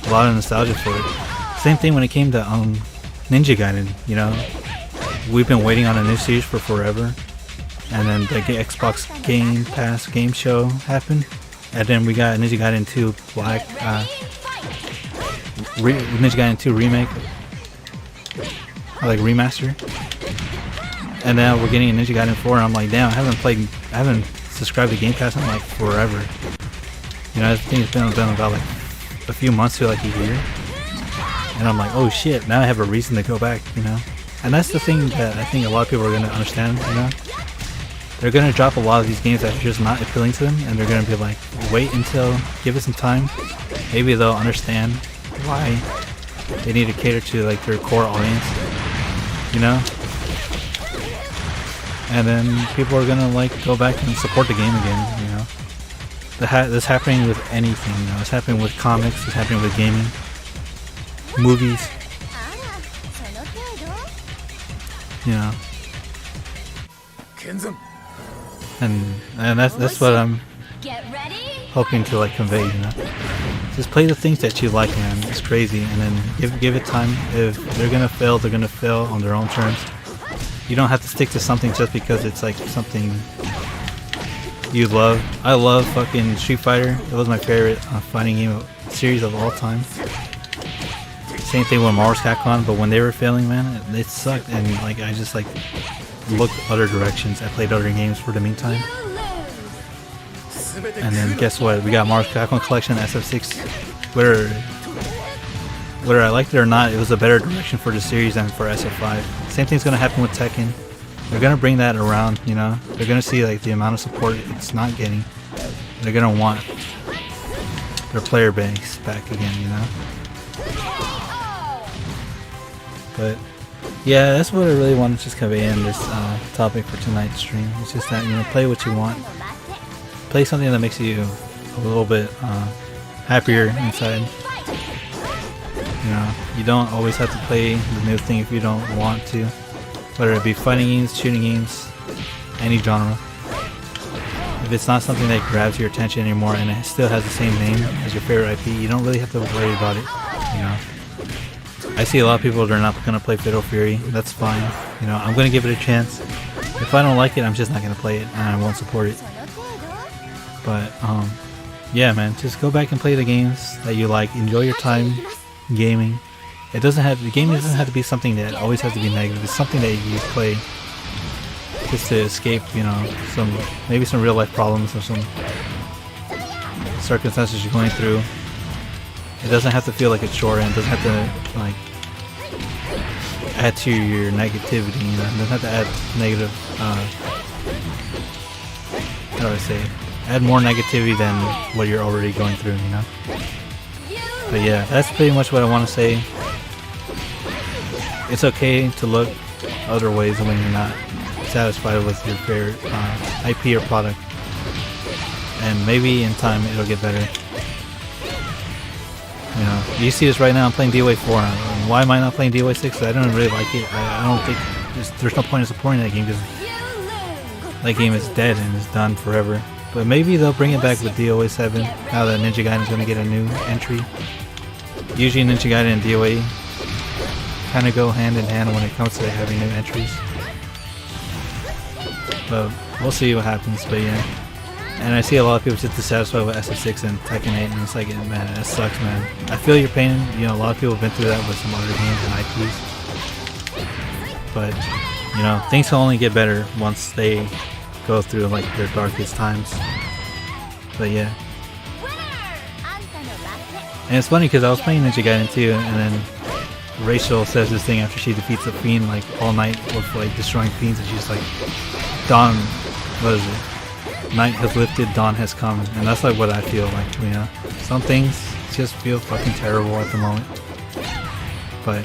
a lot of nostalgia for it. Same thing when it came to Ninja Gaiden, you know. We've been waiting on a new series for forever, and then the Xbox Game Pass game show happened, and then we got Ninja Gaiden 2 Black, Ninja Gaiden 2 remake, or like remaster, and now we're getting a Ninja Gaiden 4, and I'm like, damn, I haven't subscribed to Game Pass in like forever. You know, I think it's been done about like a few months to like a year, and I'm like, oh shit, now I have a reason to go back, you know. And that's the thing that I think a lot of people are going to understand, you know. They're going to drop a lot of these games that are just not appealing to them, and they're going to be like, wait until, give it some time. Maybe they'll understand why they need to cater to like their core audience, you know. And then people are going to like go back and support the game again, you know. That's happening with anything, you know. It's happening with comics, it's happening with gaming, movies, you know. And that's what I'm hoping to like convey, you know. Just play the things that you like, man. It's crazy, and then give it time. If they're gonna fail, they're gonna fail on their own terms. You don't have to stick to something just because it's like something you love. I love fucking Street Fighter. It was my favorite fighting game series of all time. Same thing with Mars Capcom, but when they were failing, man, it sucked, and like I just like looked other directions. I played other games for the meantime. And then guess what? We got Mars Capcom Collection, SF6. Whether I liked it or not, it was a better direction for the series than for SF5. Same thing's gonna happen with Tekken. They're gonna bring that around, you know. They're gonna see like the amount of support it's not getting. They're gonna want their player base back again, you know. But yeah, that's what I really wanted to just convey in this topic for tonight's stream. It's just that, you know, play what you want. Play something that makes you a little bit happier inside. You know, you don't always have to play the new thing if you don't want to. Whether it be fighting games, shooting games, any genre. If it's not something that grabs your attention anymore and it still has the same name as your favorite IP, you don't really have to worry about it, you know. I see a lot of people that are not going to play Fatal Fury. That's fine. You know, I'm going to give it a chance. If I don't like it, I'm just not going to play it, and I won't support it. But, yeah, man, just go back and play the games that you like. Enjoy your time gaming. The game doesn't have to be something that always has to be negative. It's something that you play just to escape, you know, maybe some real life problems or some circumstances you're going through. It doesn't have to feel like a chore, and it doesn't have to like add to your negativity. You know, it doesn't have to add negative. How do I say it? Add more negativity than what you're already going through. You know. But yeah, that's pretty much what I want to say. It's okay to look other ways when you're not satisfied with your favorite IP or product, and maybe in time it'll get better. You know, you see this right now. I'm playing DOA 4. Why am I not playing DOA 6? I don't really like it. I don't think there's no point in supporting that game because that game is dead and is done forever. But maybe they'll bring it back with DOA 7 now that Ninja Gaiden is going to get a new entry. Usually Ninja Gaiden and DOA kind of go hand in hand when it comes to having new entries. But we'll see what happens. But yeah. And I see a lot of people just dissatisfied with SF6 and Tekken 8, and it's like, man, it sucks, man. I feel your pain. You know, a lot of people have been through that with some other games and IPs. But, you know, things will only get better once they go through, like, their darkest times. But yeah. And it's funny because I was playing Ninja Gaiden 2, and then Rachel says this thing after she defeats a fiend, like, all night with, like, destroying fiends, and she's like, Dawn, what is it? Night has lifted, dawn has come, and that's like what I feel like, you know. Some things just feel fucking terrible at the moment, but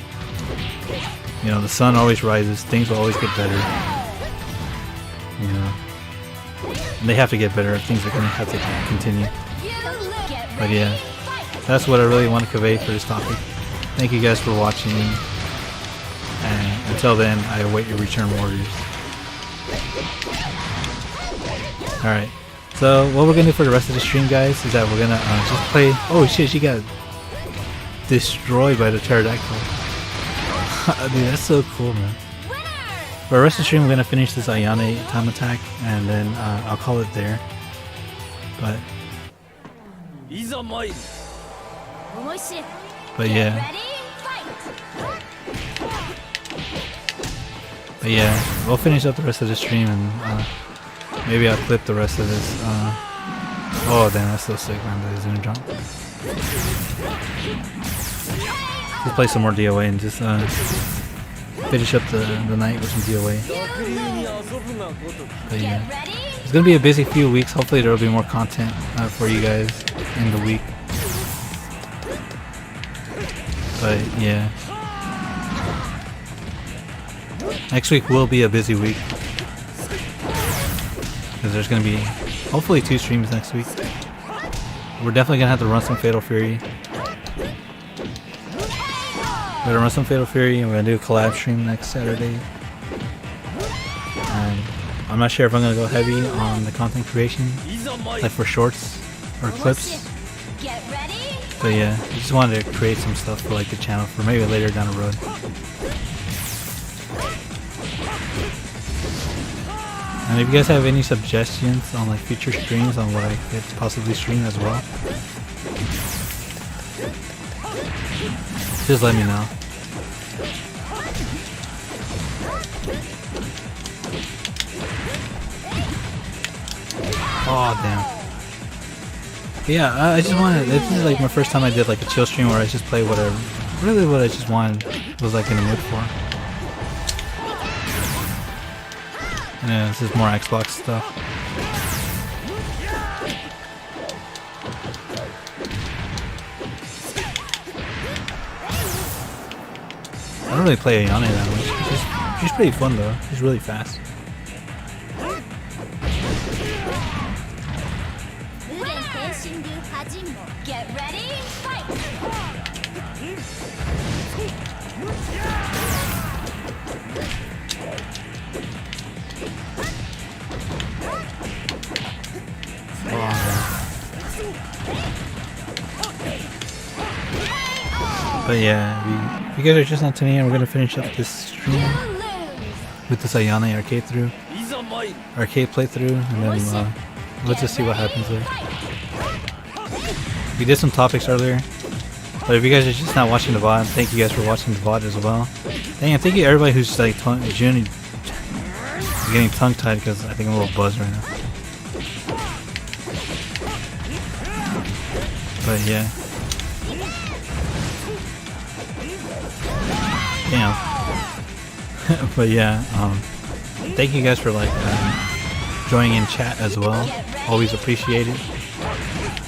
you know, the sun always rises, things will always get better, you know, and they have to get better, things are gonna have to continue. But yeah, that's what I really want to convey for this topic. Thank you guys for watching, and until then, I await your return orders. Alright, so what we're gonna do for the rest of the stream, guys, is that we're gonna just play. Oh shit, she got destroyed by the pterodactyl. Dude, that's so cool, man. For the rest of the stream, we're gonna finish this Ayane time attack, and then I'll call it there. But yeah, we'll finish up the rest of the stream, and maybe I'll clip the rest of this. Oh damn, that's so sick, man. The zoom jump. Let's play some more DOA and just finish up the night with some DOA. But yeah, it's gonna be a busy few weeks. Hopefully there will be more content for you guys in the week. But yeah, next week will be a busy week. Because there's going to be hopefully 2 streams next week. We're definitely going to have to run some Fatal Fury. We're going to run some Fatal Fury, and we're going to do a collab stream next Saturday. And I'm not sure if I'm going to go heavy on the content creation, like for shorts or clips. But yeah, I just wanted to create some stuff for like the channel for maybe later down the road. And if you guys have any suggestions on like future streams on what I could possibly stream as well, just let me know. Oh damn. But yeah, I just wanted, this is like my first time I did like a chill stream where I just play whatever, really what I just wanted, was like in the mood for. Yeah, this is more Xbox stuff. I don't really play Ayane that much. She's pretty fun though. She's really fast. Get ready, fight! But yeah, if you guys are just not tuning in, we're gonna finish up this stream with this Ayane arcade playthrough, and then let's just see what happens there. We did some topics earlier, but if you guys are just not watching the VOD, thank you guys for watching the VOD as well. Thank you everybody who's like I'm getting tongue-tied because I think I'm a little buzzed right now. But yeah. Damn. But yeah, thank you guys for like joining in chat as well. Always appreciate it.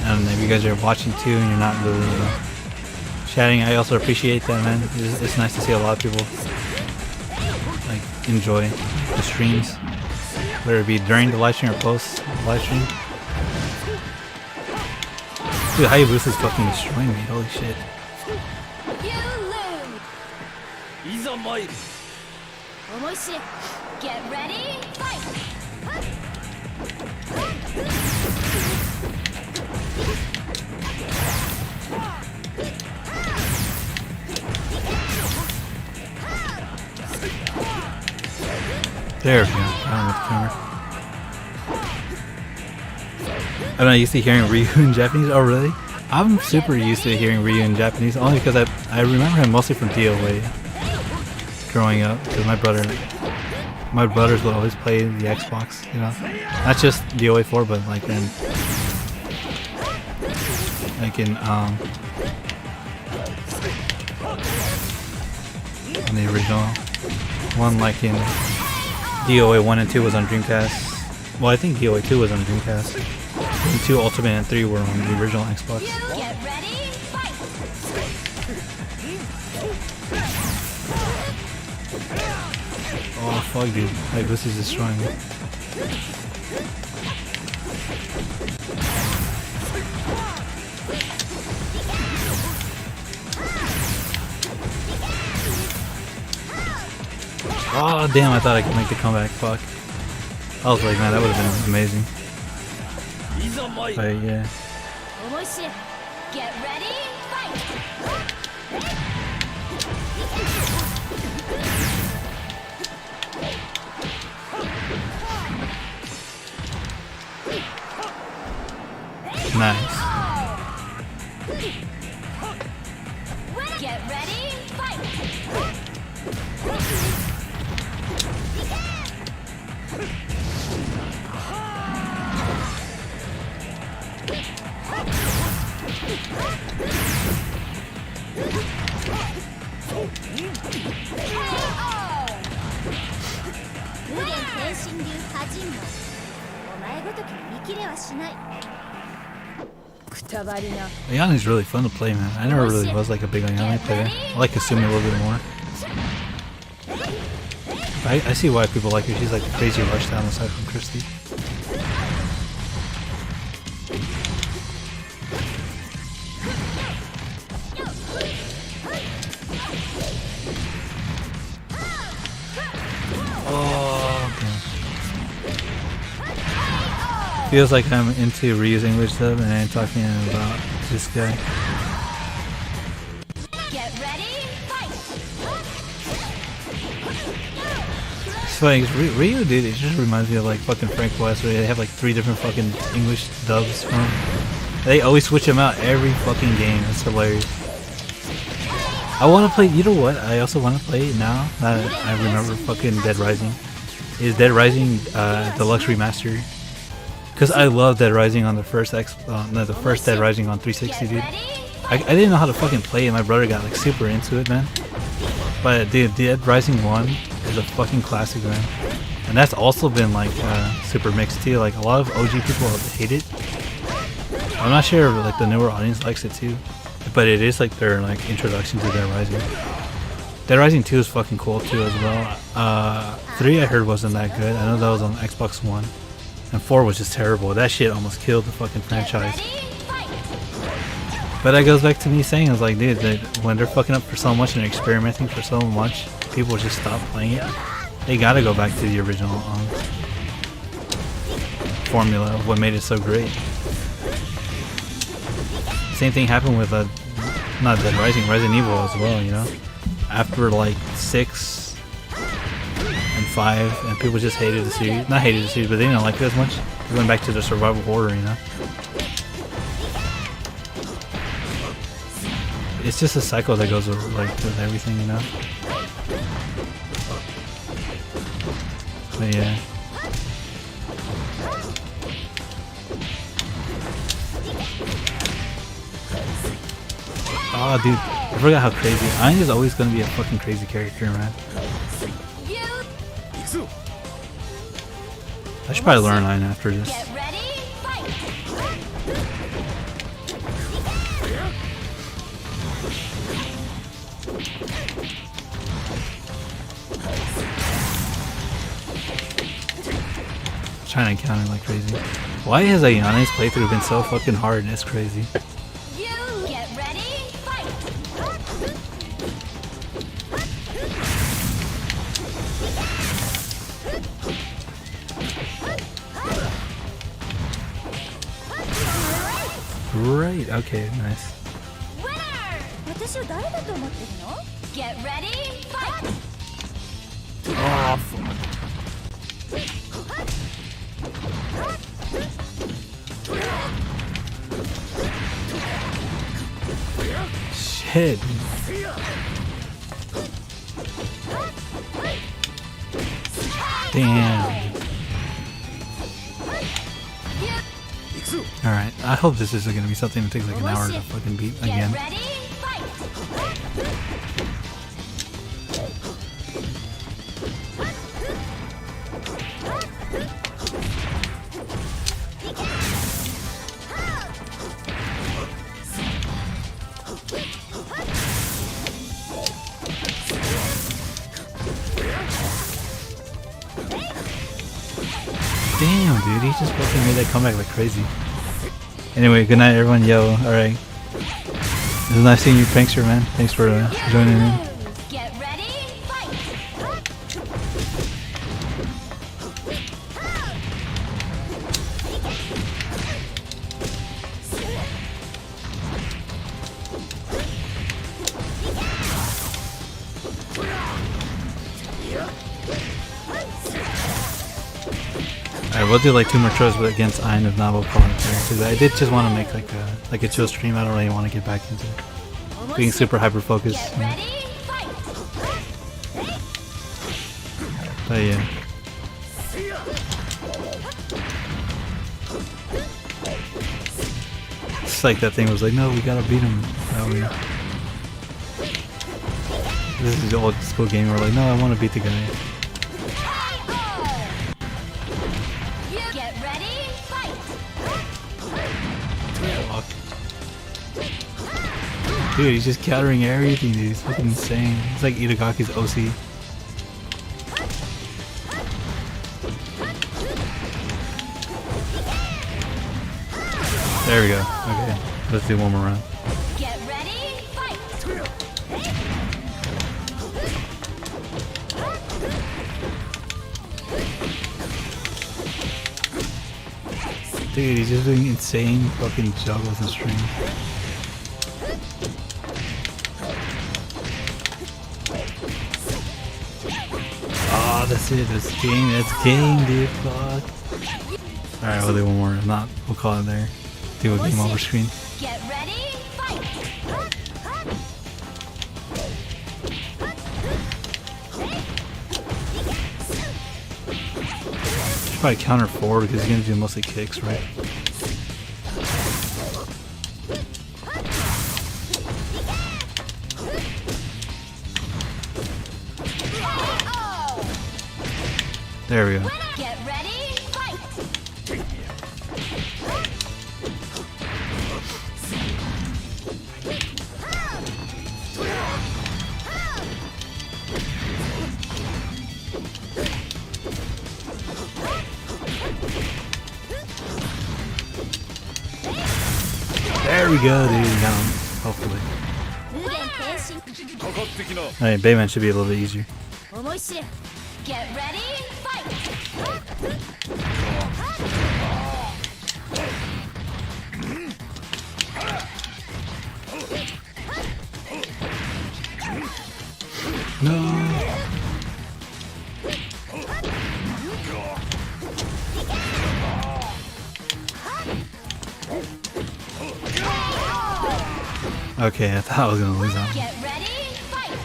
And if you guys are watching too and you're not really chatting, I also appreciate that, man. It's nice to see a lot of people like enjoy the streams, whether it be during the live stream or post the live stream. Dude, Hayabusa's fucking destroying me. Holy shit. Get ready, fight! There we go. With the camera. I'm not used to hearing Ryu in Japanese. Oh, really? I'm super used to hearing Ryu in Japanese, only because I remember him mostly from DOA growing up. Because my brothers would always play the Xbox, you know, not just DOA 4, but like in on the original one, like in DOA 1 and 2 was on Dreamcast. Well, I think DOA 2 was on Dreamcast. And 2 Ultimate and 3 were on the original Xbox. Get ready, fight! Oh fuck, dude. Like, this is destroying me. Oh damn, I thought I could make the comeback. Fuck. I was like, man, that would have been amazing. But yeah. Get ready, fight! Nice. Get ready, fight! Ayane's really fun to play, man. I never really was like a big Ayane player. I like Kasumi a little bit more. I see why people like her. She's like a crazy rush down aside from Christy. Oh, okay. Feels like I'm into Ryu's English dub and I'm talking about this guy. Get ready, fight! It's funny, Ryu, dude, it just reminds me of like fucking Frank West, where they have like 3 different fucking English dubs from him. They always switch him out every fucking game. It's hilarious. I want to play, you know what? I also want to play now that I remember fucking Dead Rising. Is Dead Rising Deluxe Remaster? Because I love Dead Rising on the first the first Dead Rising on 360, dude. I didn't know how to fucking play it. My brother got like super into it, man. But dude, Dead Rising 1 is a fucking classic, man. And that's also been like super mixed too. Like a lot of OG people hate it. I'm not sure if like the newer audience likes it too. But it is like their like introduction to Dead Rising. Dead Rising 2 is fucking cool too as well. 3 I heard wasn't that good. I know that was on Xbox One. And 4 was just terrible. That shit almost killed the fucking franchise. But that goes back to me saying, I was like, dude, when they're fucking up for so much and experimenting for so much, people just stop playing it. They gotta go back to the original formula of what made it so great. Same thing happened with not Dead Rising, Resident Evil as well, you know? After like 6 and 5, and people just hated the series. Not hated the series, but they didn't like it as much. They went back to the survival horror, you know? It's just a cycle that goes over, like, with everything, you know? But yeah. Oh, dude, I forgot how crazy. Ayn is always gonna be a fucking crazy character, man. You I should probably learn Ayn after this. get ready, fight! Trying to counter like crazy. Why has Ayana's playthrough been so fucking hard? It's crazy. You get ready, fight! Right, okay, nice. Winner! 私を誰だと思ってるの Get ready, fight! Oh, fuck. Shit. Damn. Alright, I hope this isn't gonna be something that takes like an hour to fucking beat Get again. ready, fight! Damn, dude, he just fucking made that comeback like crazy. Anyway, good night, everyone. Yo, alright. It was nice seeing you, Prankster, man. Thanks for joining in. Get ready, fight! Alright, we'll do like 2 more shows against Ayn if not we'll call it there. Because I did just want to make like a chill stream. I don't really want to get back into being super hyper focused. Get ready, fight! But yeah. It's like that thing was like, no, we gotta beat him. This is the old school game where like, no, I want to beat the guy. You get ready, fight! Fuck. Dude, he's just countering everything, dude. He's fucking insane. It's like Itagaki's OC. There we go. Okay, let's do one more round. Get ready, fight! Dude, he's just doing insane fucking juggles and strings. Oh, that's it. That's game. That's game, dude. Fuck. Alright, we'll do one more. If not, we'll call it there. Do a game over screen. Get ready, fight! Probably counter 4 because he's gonna do mostly kicks, right? There we go. Get ready, fight! There we go, dude. Got him. Hopefully. Alright, Bayman should be a little bit easier. Get ready, fight! No. Okay, I thought I was gonna lose that one. Get ready, fight!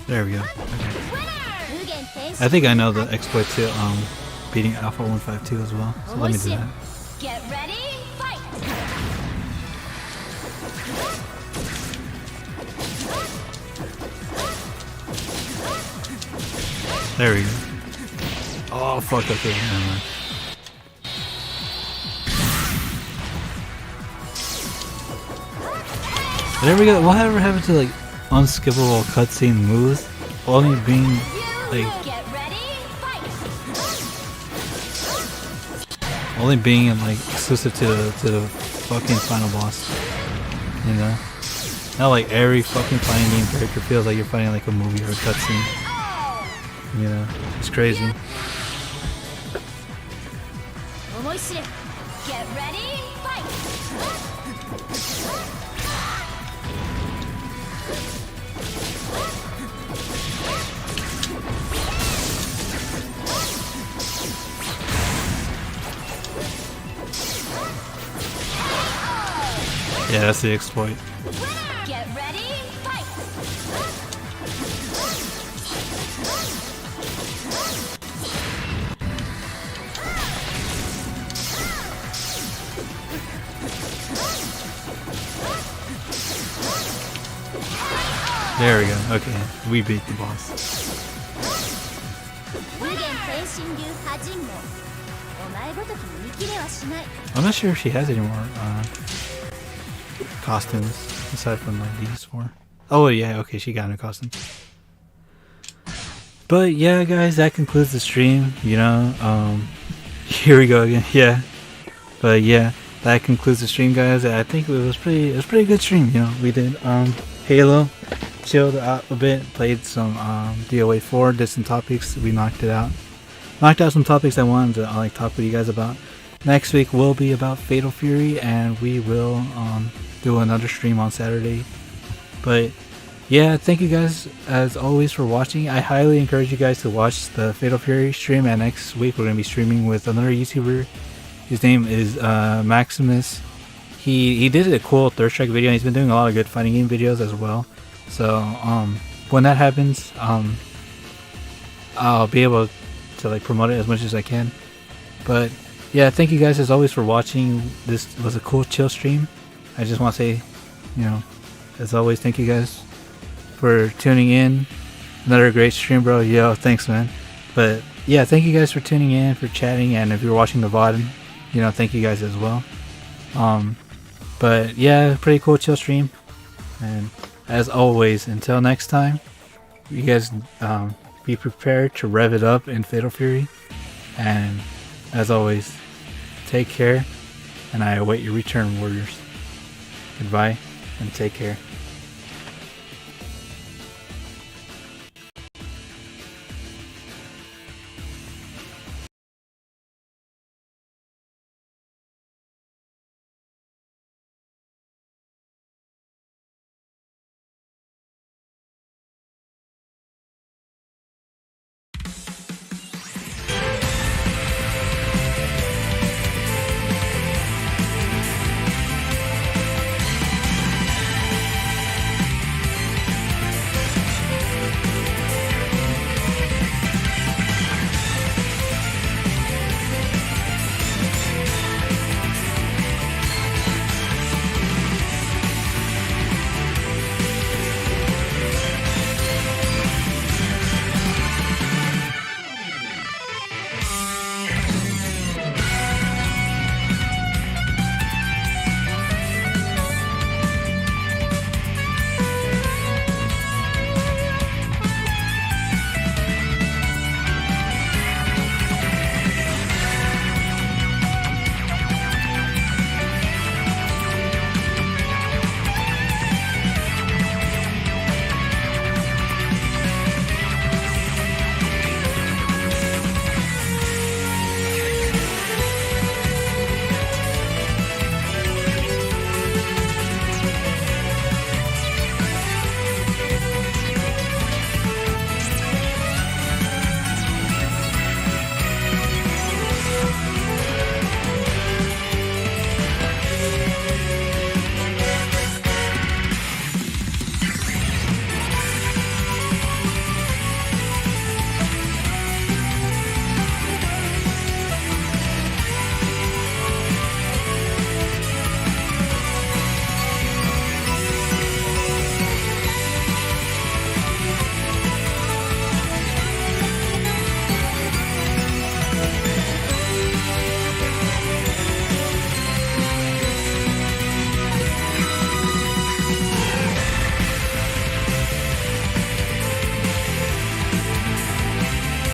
There we go. Okay. 無限転 I think I know the exploit to beating Alpha 152 as well. So let me do that. Get ready, fight! There we go. Oh fuck, okay, never mind. There we go. Whatever happened to like unskippable cutscene moves? Only being like Get ready, fight! only being like exclusive to the fucking final boss. You know? Not like every fucking fighting game character feels like you're fighting like a movie or a cutscene. You know? It's crazy. 思い知れ Get ready, fight! Yeah, that's the exploit. Get ready, fight! There we go. Okay, we beat the boss. 無限転身流波人もお前ごときに見切れはしない I'm not sure if she has any more costumes aside from like these four. Oh yeah, okay, she got a costume. But yeah, guys, that concludes the stream. You know, here we go again. Yeah, but yeah, that concludes the stream, guys. I think it was pretty good stream. You know, we did Halo, chilled out a bit, played some DOA 4, did some topics. We knocked out some topics I wanted to like talk with you guys about. Next week will be about Fatal Fury, and we will do another stream on Saturday. But yeah, thank you guys as always for watching. I highly encourage you guys to watch the Fatal Fury stream, and next week we're going to be streaming with another YouTuber. His name is Maximus. He did a cool Third Strike video, and he's been doing a lot of good fighting game videos as well. So when that happens, I'll be able to like promote it as much as I can. But yeah, thank you guys as always for watching. This was a cool chill stream. I just want to say, you know, as always, thank you guys for tuning in. Another great stream, bro. Yo, thanks, man. But yeah, thank you guys for tuning in, for chatting, and if you're watching the VOD, you know, thank you guys as well. But yeah, pretty cool chill stream. And as always, until next time, you guys be prepared to rev it up in Fatal Fury. And as always, take care, and I await your return, warriors. Goodbye, and take care.